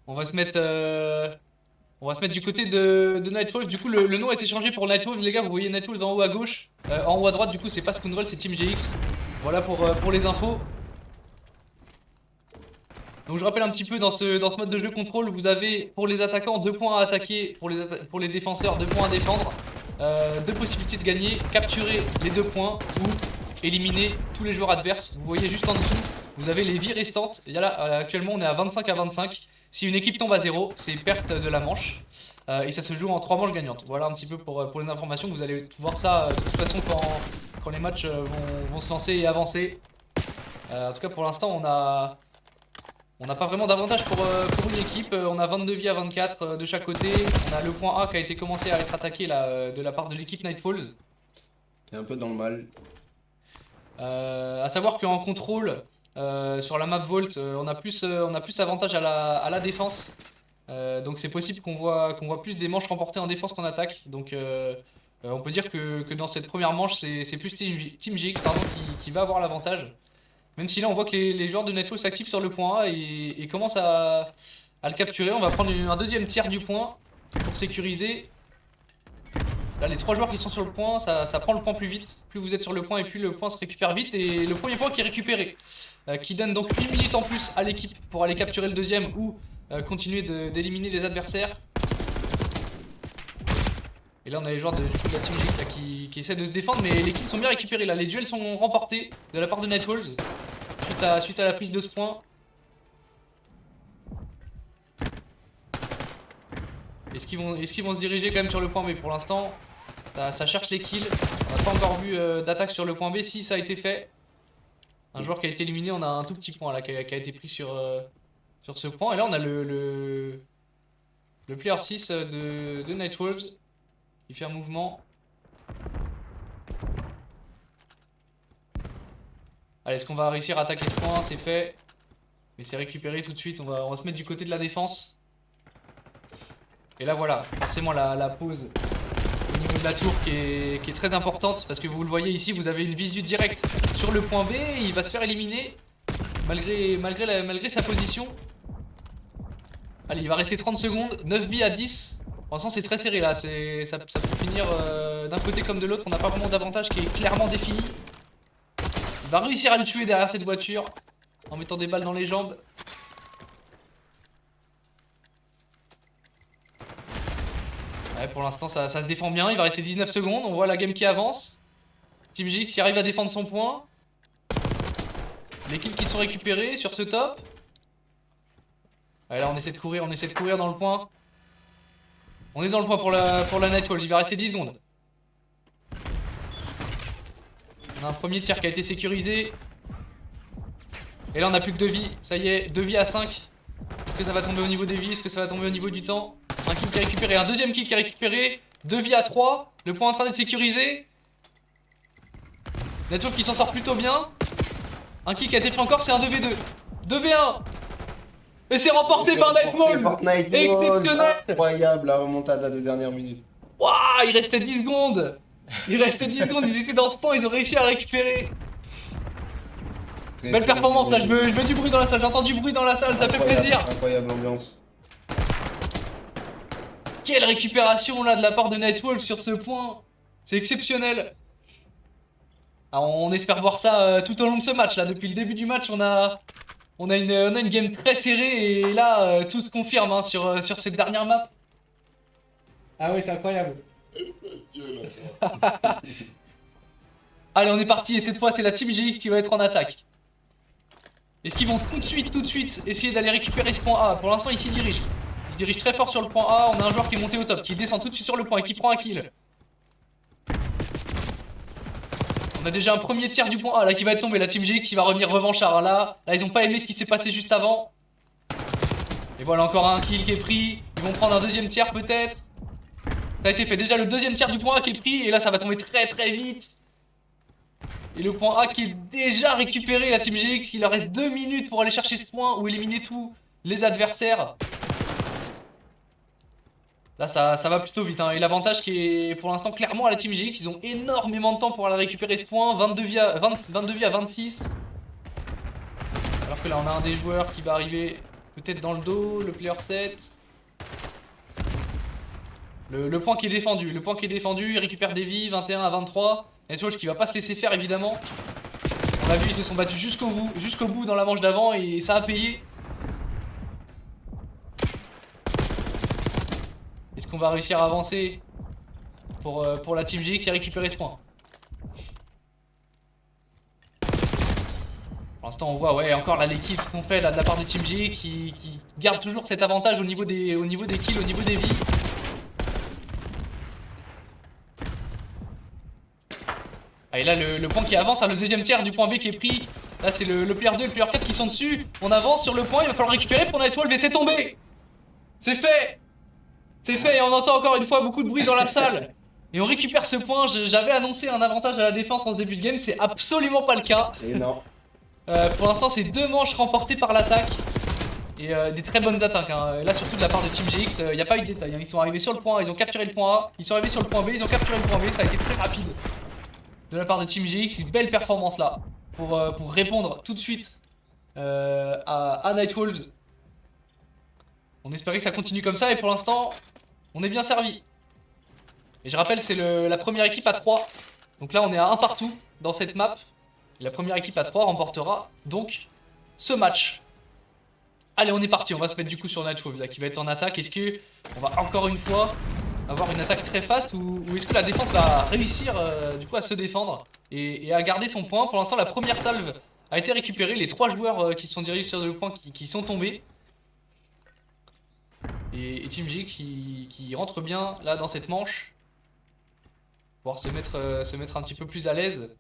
On va se mettre du côté de Nightwolves. Du coup, le nom a été changé pour Nightwolves, les gars. Vous voyez Nightwolves en haut à gauche. En haut à droite, du coup, c'est pas Spoonroll, c'est Team GX. Voilà pour les infos. Donc je rappelle un petit peu dans ce mode de jeu contrôle, vous avez pour les attaquants 2 points à attaquer, pour les défenseurs 2 points à défendre, 2 possibilités de gagner, capturer les 2 points ou éliminer tous les joueurs adverses. Vous voyez juste en dessous, vous avez les vies restantes. Et là, actuellement on est à 25 à 25. Si une équipe tombe à 0, c'est perte de la manche. Et ça se joue en 3 manches gagnantes. Voilà un petit peu pour les informations. Vous allez voir ça de toute façon quand les matchs vont se lancer et avancer. En tout cas pour l'instant on n'a pas vraiment d'avantage pour une équipe. On a 22 vies à 24 de chaque côté. On a le point A qui a été commencé à être attaqué là, de la part de l'équipe Nightfalls. Qui est un peu dans le mal. À savoir qu'en contrôle, sur la map Vault, on a plus avantage à la défense. Donc c'est possible qu'on voit plus des manches remportées en défense qu'en attaque. Donc on peut dire que dans cette première manche, c'est plus Team GX qui va avoir l'avantage. Même si là on voit que les joueurs de Nightwolves s'activent sur le point A et commencent à le capturer. On va prendre un deuxième tiers du point pour sécuriser. Là les 3 joueurs qui sont sur le point, ça prend le point plus vite. Plus vous êtes sur le point et plus le point se récupère vite. Et le premier point qui est récupéré, qui donne donc 1 minute en plus à l'équipe pour aller capturer le deuxième ou continuer d'éliminer les adversaires. Et là on a les joueurs de la Team GX là, qui essaient de se défendre, mais les kills sont bien récupérés là. Les duels sont remportés de la part de Nightwolves suite à la prise de ce point. Est-ce qu'ils vont se diriger quand même sur le point B? Pour l'instant ça cherche les kills. On n'a pas encore vu d'attaque sur le point B. Si ça a été fait, un joueur qui a été éliminé, on a un tout petit point là qui a été pris sur ce point. Et là on a le player 6 de Nightwolves. Il fait un mouvement. Allez, est-ce qu'on va réussir à attaquer ce point? C'est fait. Mais c'est récupéré tout de suite. On va se mettre du côté de la défense. Et là voilà, forcément la pause au niveau de la tour qui est très importante. Parce que vous le voyez ici, vous avez une visu directe sur le point B. Il va se faire éliminer malgré sa position. Allez, il va rester 30 secondes. 9 vies à 10. Pour l'instant c'est très serré là, ça peut finir d'un côté comme de l'autre, on n'a pas vraiment d'avantage qui est clairement défini. Il va réussir à le tuer derrière cette voiture en mettant des balles dans les jambes. Ouais, pour l'instant ça se défend bien, il va rester 19 secondes, on voit la game qui avance. Team GX qui arrive à défendre son point. Les kills qui sont récupérés sur ce top. Ouais, là on essaie de courir dans le point. On est dans le point pour la Nightwolves, il va rester 10 secondes. On a un premier tir qui a été sécurisé. Et là on a plus que 2 vies, ça y est, 2 vies à 5. Est-ce que ça va tomber au niveau des vies? Est-ce que ça va tomber au niveau du temps? Un kill qui est récupéré, un deuxième kill qui est récupéré. 2 vies à 3, le point en train d'être sécurisé. Nightwolves qui s'en sort plutôt bien. Un kill qui a été pris encore, c'est un 2v2. 2v1. Et c'est remporté par Nightwolves. Exceptionnel. Incroyable la remontada de dernière minute. Waouh, il restait 10 secondes. Ils étaient dans ce point, ils ont réussi à récupérer. Belle performance là, je veux du bruit dans la salle, j'entends du bruit dans la salle, ça fait plaisir. Incroyable ambiance. Quelle récupération là de la part de Nightwolves sur ce point. C'est exceptionnel. Alors, on espère voir ça tout au long de ce match là. Depuis le début du match on a une game très serrée. Et là tout se confirme hein, sur cette dernière map. Ah ouais, c'est incroyable. Allez, on est parti et cette fois c'est la Team GX qui va être en attaque. Est-ce qu'ils vont tout de suite essayer d'aller récupérer ce point A? Pour l'instant ils s'y dirigent. Ils se dirigent très fort sur le point A. On a un joueur qui est monté au top, qui descend tout de suite sur le point et qui prend un kill. On a déjà un premier tir du point A là qui va être tombé. La Team GX qui va revenir revanchard. Là ils ont pas aimé ce qui s'est passé juste avant. Et voilà encore un kill qui est pris. Ils vont prendre un deuxième tir peut-être. Ça a été fait. Déjà le deuxième tir du point A qui est pris. Et là ça va tomber très vite. Et le point A qui est déjà récupéré. La Team GX, il leur reste 2 minutes pour aller chercher ce point ou éliminer tous les adversaires. Là ça va plutôt vite hein. Et l'avantage qui est pour l'instant clairement à la Team GX. Ils ont énormément de temps pour aller récupérer ce point. 22 vies à 26. Alors que là on a un des joueurs qui va arriver peut-être dans le dos. Le player 7. Le point qui est défendu. Le point qui est défendu. Il récupère des vies. 21 à 23. Nightwolf qui va pas se laisser faire évidemment. On l'a vu, ils se sont battus jusqu'au bout dans la manche d'avant et ça a payé. Est-ce qu'on va réussir à avancer pour la Team GX et récupérer ce point? Pour l'instant on voit ouais encore là l'équipe qu'on fait là de la part de Team GX qui garde toujours cet avantage au niveau des kills, au niveau des vies. Et là le point qui avance, hein, le deuxième tiers du point B qui est pris. Là c'est le player 2 et le player 4 qui sont dessus. On avance sur le point, il va falloir récupérer pour Nightwolf mais c'est tombé. C'est fait. C'est fait et on entend encore une fois beaucoup de bruit dans la salle. Et on récupère ce point, j'avais annoncé un avantage à la défense en ce début de game, c'est absolument pas le cas. Et non. Pour l'instant c'est 2 manches remportées par l'attaque. Et des très bonnes attaques hein. Là surtout de la part de Team GX, il n'y a pas eu de détails hein. Ils sont arrivés sur le point A, ils ont capturé le point A. Ils sont arrivés sur le point B, ils ont capturé le point B, ça a été très rapide. De la part de Team GX, une belle performance là pour répondre tout de suite à Nightwolves. On espérait que ça continue comme ça et pour l'instant on est bien servi. Et je rappelle c'est la première équipe à 3. Donc là on est à 1 partout dans cette map. Et la première équipe à 3 remportera donc ce match. Allez on est parti, on va se mettre du coup sur Nightwolves là, qui va être en attaque. Est-ce que on va encore une fois avoir une attaque très fast ou est-ce que la défense va réussir du coup à se défendre et à garder son point? Pour l'instant la première salve a été récupérée, les 3 joueurs qui sont dirigés sur le point qui sont tombés. Et Team GX qui rentre bien là dans cette manche. Pouvoir se mettre un petit peu plus à l'aise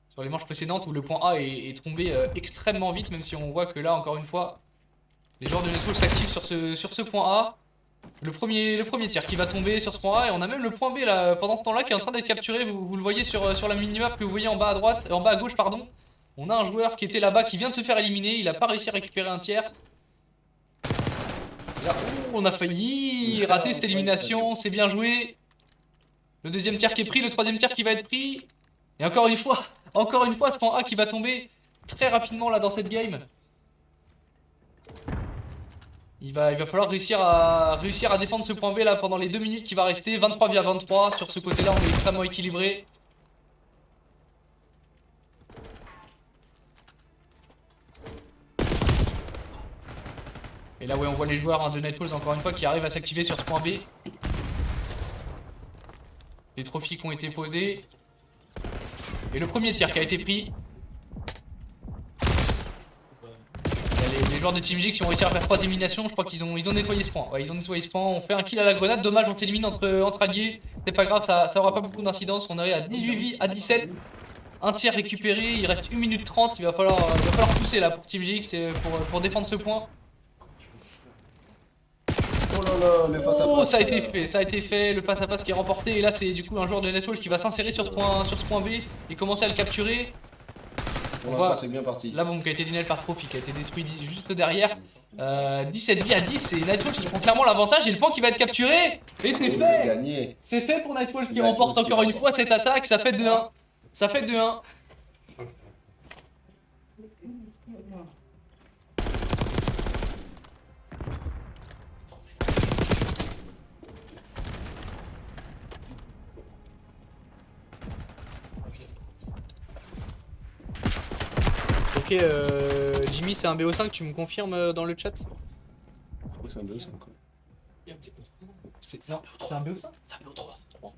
sur les manches précédentes où le point A est tombé extrêmement vite, même si on voit que là encore une fois les joueurs de Nightwolf s'activent sur ce point A. Le premier tir qui va tomber sur ce point A et on a même le point B là pendant ce temps là qui est en train d'être capturé. Vous le voyez sur la minimap que vous voyez en bas à droite, en bas à gauche pardon. On a un joueur qui était là-bas qui vient de se faire éliminer, il a pas réussi à récupérer un tiers. Et là, on a failli rater cette élimination, c'est bien joué. Le deuxième tir qui est pris, le troisième tir qui va être pris. Et encore une fois ce point A qui va tomber très rapidement là dans cette game. Il va falloir réussir à défendre ce point B là pendant les 2 minutes qui va rester. 23 via 23, sur ce côté là on est extrêmement équilibré. Et là ouais on voit les joueurs de Nightwolves encore une fois qui arrivent à s'activer sur ce point B. Les trophies qui ont été posés. Et le premier tir qui a été pris. Les joueurs de Team GX qui ont réussi à faire 3 éliminations, je crois qu'ils ont nettoyé ce point. Ouais, ils ont nettoyé ce point, on fait un kill à la grenade, dommage on s'élimine entre alliés. C'est pas grave, ça aura pas beaucoup d'incidence, on est à 18 vies à 17. Un tir récupéré, il reste 1 minute 30, il va falloir pousser là pour Team GX pour défendre ce point. Oh là là, le face à face. Oh, ça a été fait, le face à face qui est remporté. Et là, c'est du coup un joueur de Nightwolf qui va s'insérer sur ce point B et commencer à le capturer. Pour l'instant, c'est bien parti. La bombe qui a été denied par Trophy, qui a été détruit juste derrière. 17 vies à 10 et Nightwolf qui prend clairement l'avantage et le point qui va être capturé. Et c'est fait. C'est fait pour Nightwolf qui remporte encore une fois cette attaque. Ça fait 2-1. Ça fait 2-1. Ok, Jimmy, c'est un BO5, tu me confirmes dans le chat? Je crois que c'est un BO5 quoi. C'est un BO5? C'est un BO3. 3.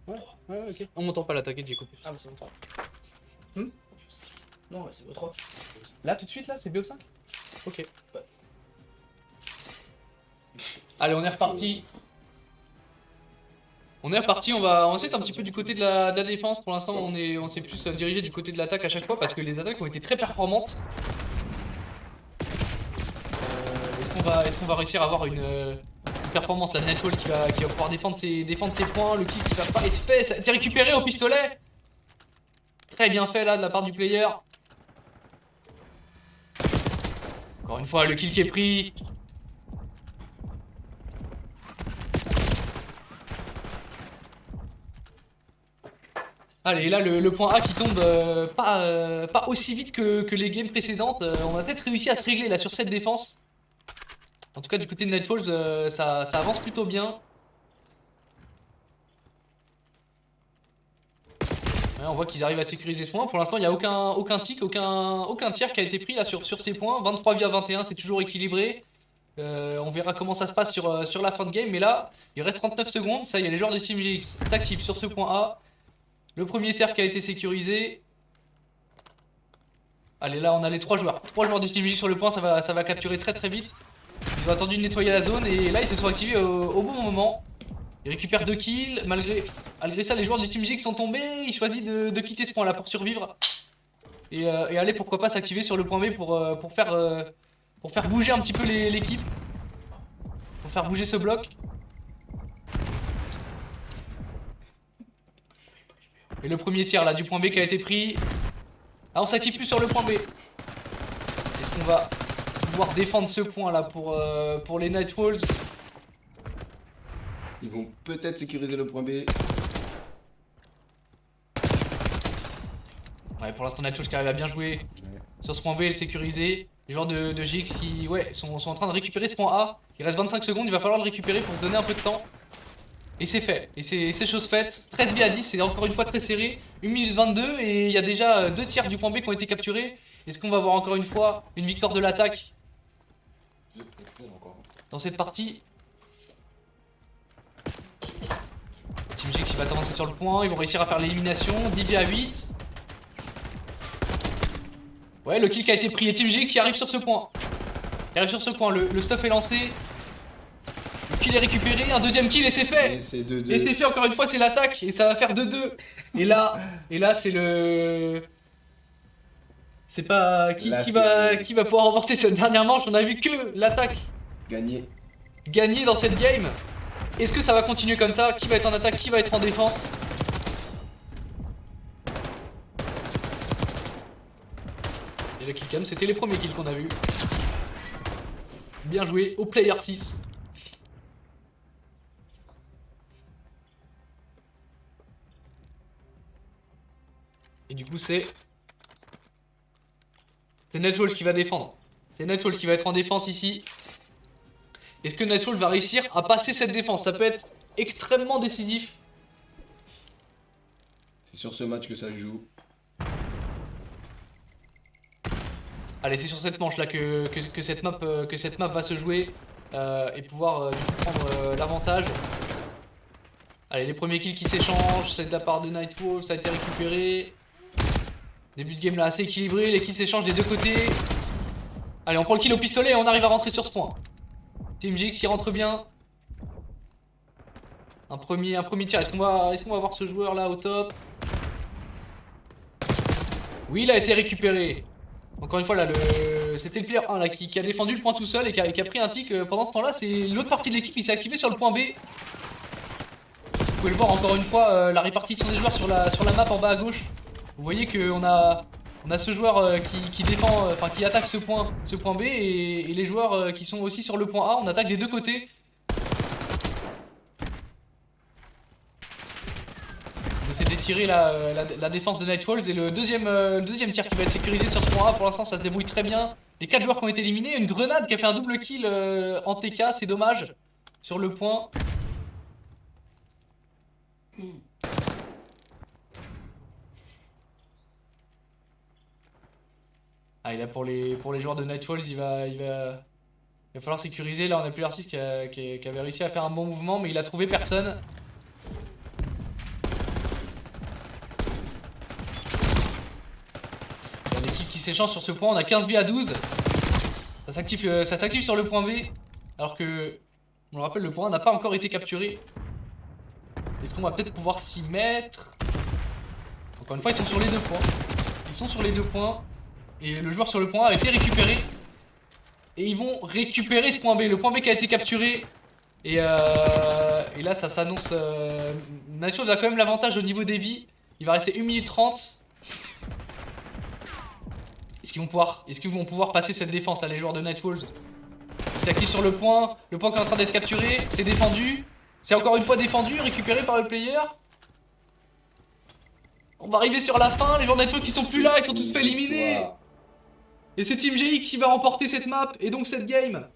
Ouais, ok. On m'entend pas l'attaquer, j'ai coupé. Ah, mais c'est bon, 3. Non, c'est BO3. Là, tout de suite, là, c'est BO5? Ok. Allez, on est reparti. On va ensuite un petit peu du côté de la défense. Pour l'instant, on s'est plus dirigé du côté de l'attaque à chaque fois parce que les attaques ont été très performantes. Est-ce qu'on va réussir à avoir une performance, la Nightwall qui va pouvoir défendre ses points, le kill qui va pas être fait, ça a été récupéré au pistolet. Très bien fait là de la part du player. Encore une fois, le kill qui est pris. Allez, là le point A qui tombe pas aussi vite que les games précédentes. On a peut-être réussi à se régler là sur cette défense. En tout cas du côté de Nightfalls, ça avance plutôt bien. Ouais, on voit qu'ils arrivent à sécuriser ce point. Pour l'instant il n'y a aucun tic, aucun tir qui a été pris là sur ces points. 23 via 21, c'est toujours équilibré. On verra comment ça se passe sur la fin de game. Mais là, il reste 39 secondes. Ça y est, les joueurs de Team GX s'activent sur ce point A. Le premier terre qui a été sécurisé. Allez, là on a les 3 joueurs. 3 joueurs de Team GX sur le point, ça va capturer très vite. Ils ont attendu de nettoyer la zone et là ils se sont activés au bon moment. Ils récupèrent 2 kills. Malgré ça, les joueurs de Team GX sont tombés. Ils choisissent de quitter ce point là pour survivre. Et aller pourquoi pas s'activer sur le point B pour faire bouger un petit peu l'équipe. Pour faire bouger ce bloc. Et le premier tir là du point B qui a été pris. Ah, on s'active plus sur le point B. Est-ce qu'on va pouvoir défendre ce point là pour les Nightwalls? Ils vont peut-être sécuriser le point B. Ouais, pour l'instant Nightwalls qui arrive à bien jouer sur ce point B et le sécuriser. Les joueurs de GX qui sont en train de récupérer ce point A. Il reste 25 secondes, il va falloir le récupérer pour se donner un peu de temps. Et c'est fait, et c'est chose faite. 13 à 10, c'est encore une fois très serré. 1 minute 22 et il y a déjà 2 tiers du point B qui ont été capturés. Est-ce qu'on va avoir encore une fois une victoire de l'attaque dans cette partie? Team GX qui va s'avancer sur le point, ils vont réussir à faire l'élimination. 10 à 8. Ouais, le kill qui a été pris et Team GX qui arrive sur ce point. Le stuff est lancé. Le kill est récupéré, un deuxième kill et c'est fait. Et c'est 2-2. Et c'est fait, encore une fois c'est l'attaque et ça va faire 2-2. Et là c'est le... C'est pas... Qui va pouvoir remporter cette dernière manche? On a vu que l'attaque gagner dans cette game. Est-ce que ça va continuer comme ça? Qui va être en attaque? Qui va être en défense? Et le killcam, c'était les premiers kills qu'on a vus. Bien joué au player 6. Et du coup c'est Nightwalls qui va défendre. C'est Nightwalls qui va être en défense ici. Est-ce que Nightwalls va réussir à passer cette défense? Ça peut être extrêmement décisif. C'est sur ce match que ça se joue. Allez, c'est sur cette manche là que cette map va se jouer et pouvoir du coup prendre l'avantage. Allez, les premiers kills qui s'échangent, c'est de la part de Nightwalls, ça a été récupéré. Début de game là assez équilibré, les kills s'échangent des deux côtés. Allez, on prend le kill au pistolet et on arrive à rentrer sur ce point. Team GX qui rentre bien. Un premier tir, est-ce qu'on va voir ce joueur là au top? Oui, il a été récupéré. Encore une fois là, c'était le player 1 là, qui a défendu le point tout seul et qui a pris un tic pendant ce temps là. C'est l'autre partie de l'équipe qui s'est activée sur le point B. Vous pouvez le voir encore une fois, la répartition des joueurs sur la map en bas à gauche. Vous voyez qu'on a ce joueur qui défend, enfin qui attaque ce point B et les joueurs qui sont aussi sur le point A. On attaque des deux côtés. On essaie d'étirer la défense de Nightfalls et le deuxième tir qui va être sécurisé sur ce point A. Pour l'instant ça se débrouille très bien. Les 4 joueurs qui ont été éliminés, une grenade qui a fait un double kill en TK, c'est dommage. Sur le point. Ah, et là pour les joueurs de Nightfalls, il va falloir sécuriser. Là on a plus R6 qui avait réussi à faire un bon mouvement mais il a trouvé personne. s'échangent sur ce point. On a 15 vies à 12. Ça s'active sur le point B. Alors que, on le rappelle, le point A n'a pas encore été capturé. Est-ce qu'on va peut-être pouvoir s'y mettre? Encore une fois, ils sont sur les 2 points. Ils sont sur les 2 points. Et le joueur sur le point A a été récupéré. Et ils vont récupérer ce point B. Le point B qui a été capturé. Et là, ça s'annonce... Nightfalls a quand même l'avantage au niveau des vies. Il va rester 1 minute 30. Est-ce qu'ils vont pouvoir passer cette défense là, les joueurs de Nightfalls? Ils s'activent sur le point qui est en train d'être capturé. C'est défendu. C'est encore une fois défendu, récupéré par le player. On va arriver sur la fin. Les joueurs de Nightfalls qui sont plus là, ils sont tous fait éliminer. Et c'est Team GX qui va remporter cette map et donc cette game.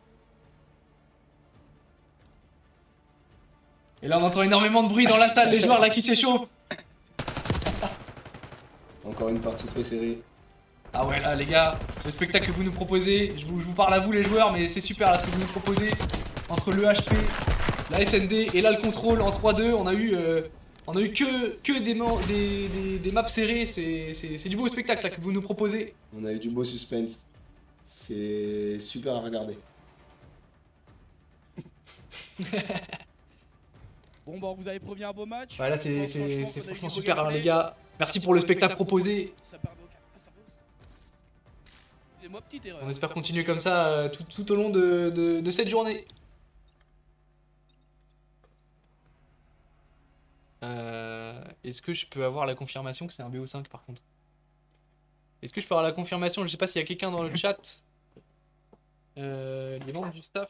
Et là on entend énormément de bruit dans la salle, les joueurs là qui s'échauffent. Encore une partie très serrée. Ah ouais là les gars, le spectacle que vous nous proposez, je vous parle à vous les joueurs mais c'est super là ce que vous nous proposez. Entre le HP, la SND et là le contrôle en 3-2, on a eu que des maps serrées, c'est du beau spectacle là que vous nous proposez. On a eu du beau suspense. C'est super à regarder. Bon bah vous avez promis un beau match. Ouais là c'est franchement super hein, les gars. Merci pour le spectacle proposé. On espère continuer comme ça tout au long de cette journée. Est-ce que je peux avoir la confirmation que c'est un BO5 par contre? Est-ce que je peux avoir la confirmation? Je sais pas s'il y a quelqu'un dans le chat. Les membres du staff.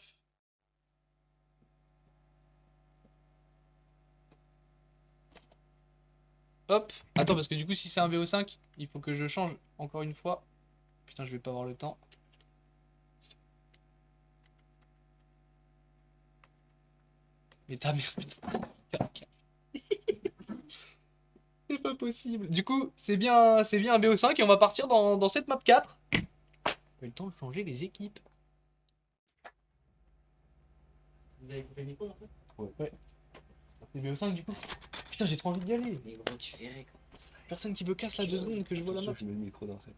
Hop. Attends parce que du coup si c'est un BO5, il faut que je change encore une fois. Putain je vais pas avoir le temps. Mais ta mère putain. C'est pas possible. Du coup, c'est bien un BO5 et on va partir dans cette map 4. On a eu le temps de changer les équipes. Vous avez coupé le micro en fait? Ouais. C'est BO5 du coup. Putain, j'ai trop envie d'y aller. Mais gros, tu verrais comment ça. Personne qui me casse là 2 secondes que je vois la map. Je mets le micro dans cette.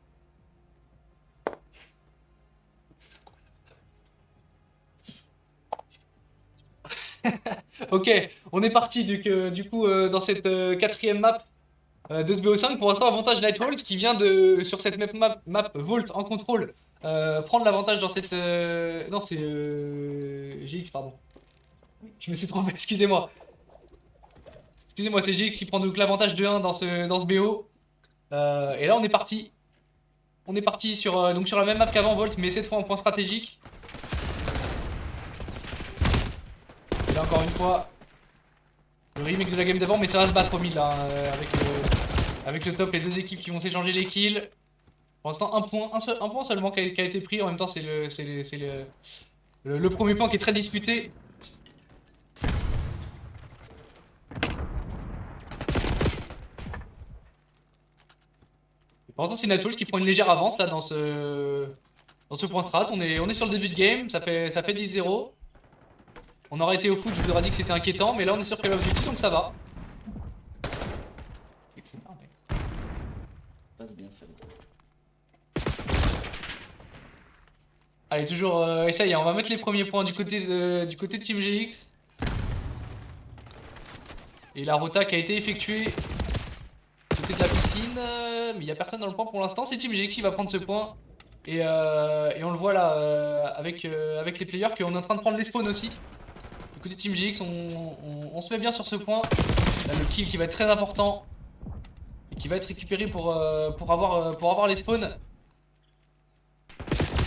Ok, on est parti du coup dans cette 4ème map de ce BO5. Pour l'instant, avantage Nightfalls qui vient sur cette map Vault en contrôle prendre l'avantage dans cette... non, c'est GX, pardon. Je me suis trompé, excusez-moi. Excusez-moi, c'est GX qui prend donc l'avantage de 1 dans ce BO. Et là, on est parti. On est parti sur, donc sur la même map qu'avant Vault, mais cette fois en point stratégique. Et là, encore une fois, le remake de la game d'avant, mais ça va se battre au mid là, avec le top, les deux équipes qui vont s'échanger les kills. Pour l'instant, un point seulement qui a été pris. En même temps, c'est le premier point qui est très disputé. Pour l'instant, c'est Nightfalls qui prend une légère avance là dans ce point strat. On est sur le début de game, ça fait 10-0. On aurait été au foot, je vous aurais dit que c'était inquiétant, mais là on est sur Call of Duty donc ça va. Passe bien ça. Allez, toujours essaye, on va mettre les premiers points du côté de Team GX. Et la rota qui a été effectuée du côté de la piscine, mais il n'y a personne dans le point pour l'instant. C'est Team GX qui va prendre ce point. Et on le voit là avec les players qu'on est en train de prendre les spawns aussi. Du côté de Team GX, on se met bien sur ce point. Là, le kill qui va être très important. Et qui va être récupéré pour avoir les spawns.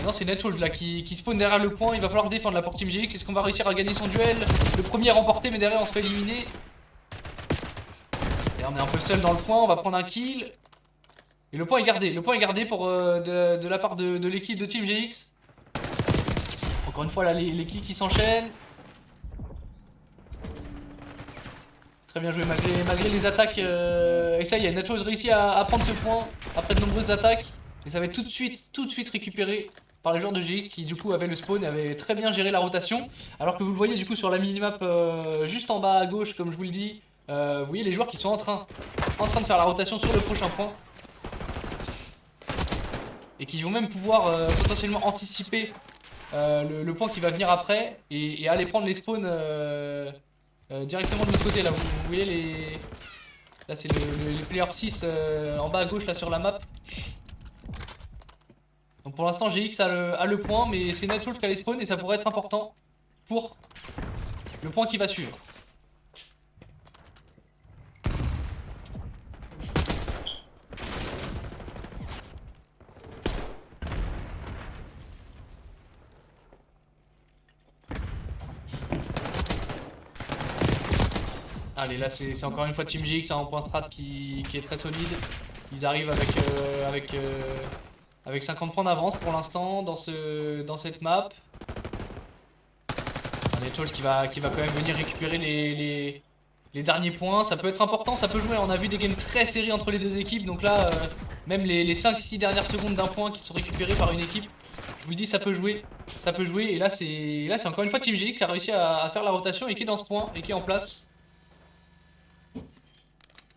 Et non, c'est Nightfalls là qui spawn derrière le point. Il va falloir se défendre là pour Team GX. Est-ce qu'on va réussir à gagner son duel? Le premier est remporté, mais derrière on se fait éliminer. Et on est un peu seul dans le point. On va prendre un kill. Et le point est gardé. Le point est gardé pour, de la part de l'équipe de Team GX. Encore une fois là, les kills qui s'enchaînent. Très bien joué malgré les attaques. Et ça y est, Nightfalls réussit à prendre ce point après de nombreuses attaques. Et ça va être tout de suite récupéré par les joueurs de GX qui du coup avaient le spawn et avaient très bien géré la rotation. Alors que vous le voyez du coup sur la minimap juste en bas à gauche, comme je vous le dis, vous voyez les joueurs qui sont en train de faire la rotation sur le prochain point. et qui vont même pouvoir potentiellement anticiper le point qui va venir après et aller prendre les spawns directement de l'autre côté. Là, vous voyez les... Là c'est les players 6 en bas à gauche là sur la map. Donc pour l'instant GX a le point, mais c'est Nightwolf qui a les spawns et ça pourrait être important pour le point qui va suivre. Allez, là c'est encore une fois Team GX en point strat qui est très solide. Ils arrivent avec 50 points d'avance pour l'instant dans cette map. Un Nightwolf qui va quand même venir récupérer les derniers points. Ça peut être important, ça peut jouer. On a vu des games très serrés entre les deux équipes. Donc là, même les 5-6 dernières secondes d'un point qui sont récupérés par une équipe, je vous dis ça peut jouer. Ça peut jouer. Et là c'est encore une fois Team GX qui a réussi à faire la rotation et qui est dans ce point et qui est en place.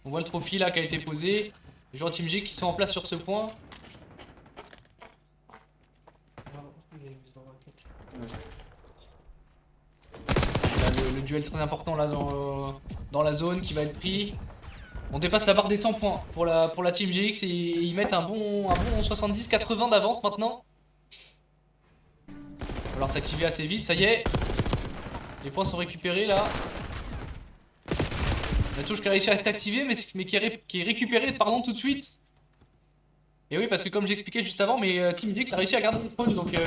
On voit le trophy là qui a été posé. Les joueurs Team GX qui sont en place sur ce point. Le duel très important là dans la zone qui va être pris. On dépasse la barre des 100 points pour la Team GX et ils mettent un bon 70-80 d'avance maintenant. Il va falloir s'activer assez vite, ça y est. Les points sont récupérés là. La touche qui a réussi à être activée mais qui est récupérée tout de suite. Et oui, parce que comme j'expliquais juste avant, mais Team GX a réussi à garder les spawns. Donc même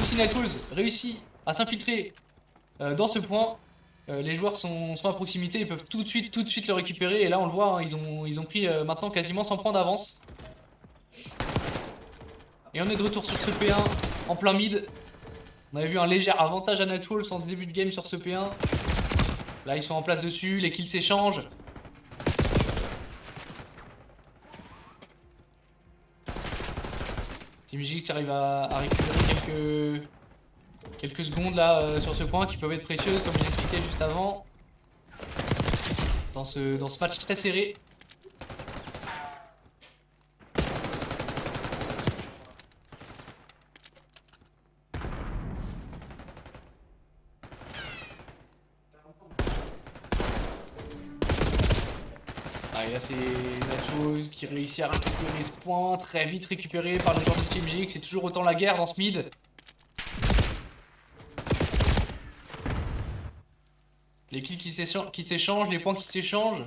si Nightwolves réussit à s'infiltrer dans ce point, les joueurs sont à proximité, ils peuvent tout de suite le récupérer. Et là on le voit, hein, ils ont pris maintenant quasiment 100 points d'avance. Et on est de retour sur ce P1 en plein mid. On avait vu un léger avantage à Nightwolves en début de game sur ce P1. Là ils sont en place dessus, les kills s'échangent. Team GX arrive à récupérer quelques secondes là sur ce point qui peuvent être précieuses comme j'expliquais juste avant. Dans ce match très serré. Et là c'est Nachos qui réussit à récupérer ce point, très vite récupéré par les joueurs de Team GX, c'est toujours autant la guerre dans ce mid. Les kills qui s'échangent, les points qui s'échangent.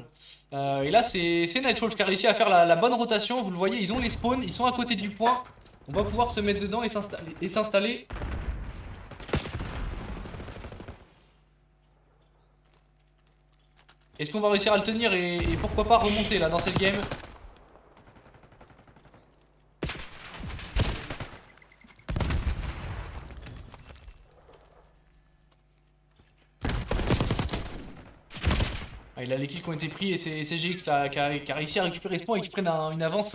Et là c'est Nightwolf qui a réussi à faire la bonne rotation, vous le voyez, ils ont les spawns, ils sont à côté du point. On va pouvoir se mettre dedans et s'installer. Est-ce qu'on va réussir à le tenir et pourquoi pas remonter là dans cette game? Ah, il a les kills qui ont été pris et c'est GX là, qui a réussi à récupérer ce point et qui prennent une avance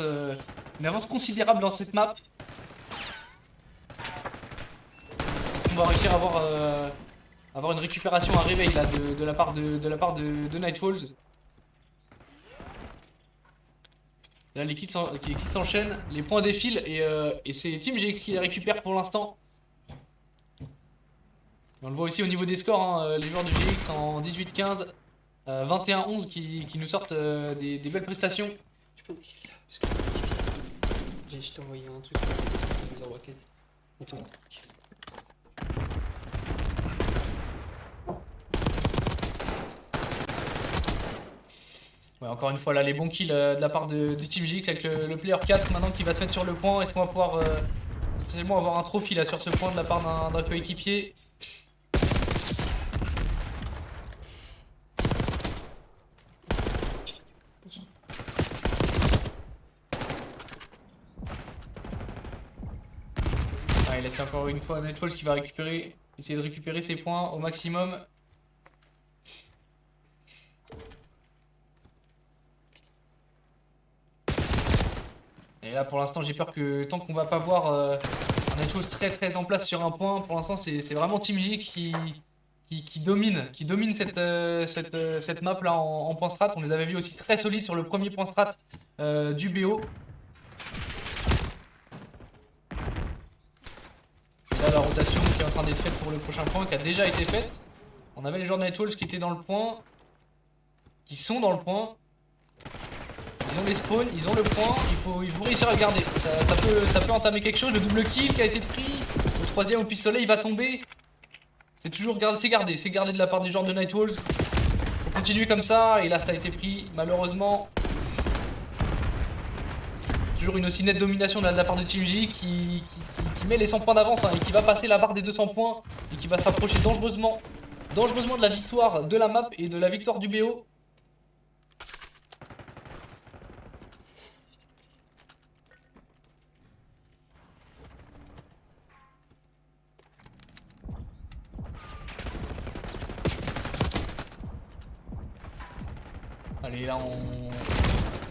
considérable dans cette map. On va réussir à avoir une récupération, un réveil là de la part de Nightwolves. Là les kills s'enchaînent, les points défilent et c'est Team GX qui les récupère pour l'instant. On le voit aussi au niveau des scores, hein, les joueurs de GX en 18-15, 21-11 qui nous sortent des belles prestations. J'ai juste envoyé un truc sur la roquette. Ouais, encore une fois là les bons kills de la part de Team GX avec le player 4 maintenant qui va se mettre sur le point. Est-ce qu'on va pouvoir potentiellement avoir un trophy là sur ce point de la part d'un coéquipier? Ah, et là c'est encore une fois Nightwolf qui va essayer de récupérer ses points au maximum. Et là pour l'instant j'ai peur que tant qu'on va pas voir un Nightwolf très en place sur un point, pour l'instant c'est vraiment Team GX qui domine cette map là en point strat. On les avait vus aussi très solides sur le premier point strat du BO. rotation qui est en train d'être faite pour le prochain point, qui a déjà été faite. On avait les joueurs de Nightwolves qui étaient dans le point, qui sont dans le point. Ils ont les spawns, ils ont le point, il faut réussir à le garder. Ça peut entamer quelque chose. Le double kill qui a été pris, le troisième au pistolet, il va tomber. C'est toujours c'est gardé de la part des joueurs de Nightwolves. Faut continuer comme ça, et là ça a été pris, malheureusement. Toujours une aussi nette domination de la part de Team J qui met les 100 points d'avance hein, et qui va passer la barre des 200 points et qui va se rapprocher dangereusement de la victoire de la map et de la victoire du BO. Allez, là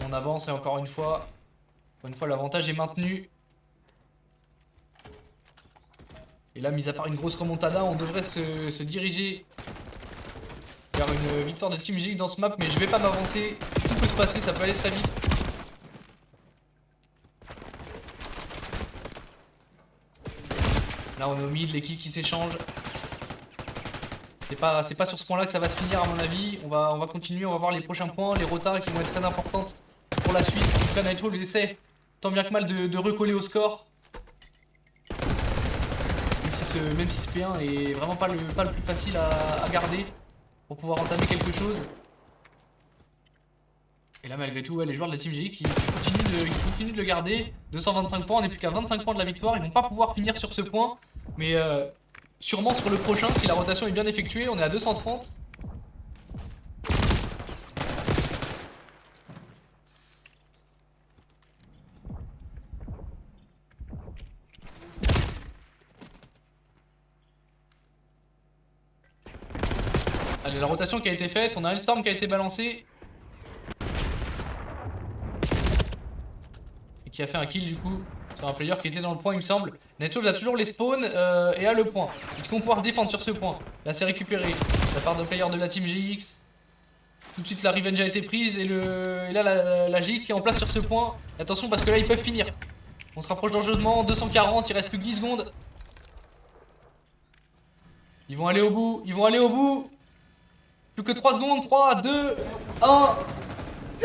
on avance et encore une fois l'avantage est maintenu. Et là, mis à part une grosse remontada, on devrait se diriger vers une victoire de Team J dans ce map, mais je vais pas m'avancer. Tout peut se passer, ça peut aller très vite. Là on est au mid, les kills qui s'échangent. C'est pas sur ce point là que ça va se finir à mon avis. On va continuer, on va voir les prochains points, les rotas qui vont être très importantes pour la suite. En tout cas Nightwolves essaie tant bien que mal de recoller au score. Même si ce P1 est vraiment pas le plus facile à garder pour pouvoir entamer quelque chose. Et là malgré tout ouais, les joueurs de la Team GX qui continuent de le garder. 225 points, on n'est plus qu'à 25 points de la victoire. Ils vont pas pouvoir finir sur ce point, mais sûrement sur le prochain si la rotation est bien effectuée. On est à 230. Allez, la rotation qui a été faite, on a un Storm qui a été balancé. Et qui a fait un kill du coup sur un player qui était dans le point il me semble. Nightwolves a toujours les spawns et a le point. Est-ce qu'on pourra se défendre sur ce point? Là c'est récupéré de la part de player de la Team GX. Tout de suite la revenge a été prise et là la GX qui est en place sur ce point. Attention parce que là ils peuvent finir. On se rapproche dangereusement, 240, il reste plus que 10 secondes. Ils vont aller au bout, Plus que 3 secondes, 3, 2, 1.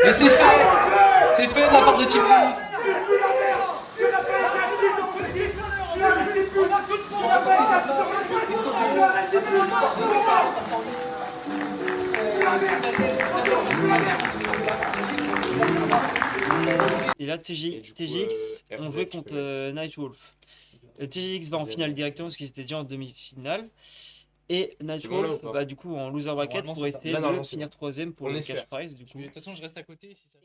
Et c'est fait! C'est fait de la part de Team GX. Et là TGX ont joué contre Nightwolves. TGX va en finale directement parce qu'ils étaient déjà en demi-finale. Et Nightwolves bah, du coup en loser bracket pour rester finir 3ème pour le cash prize. Du coup. De toute façon je reste à côté si ça...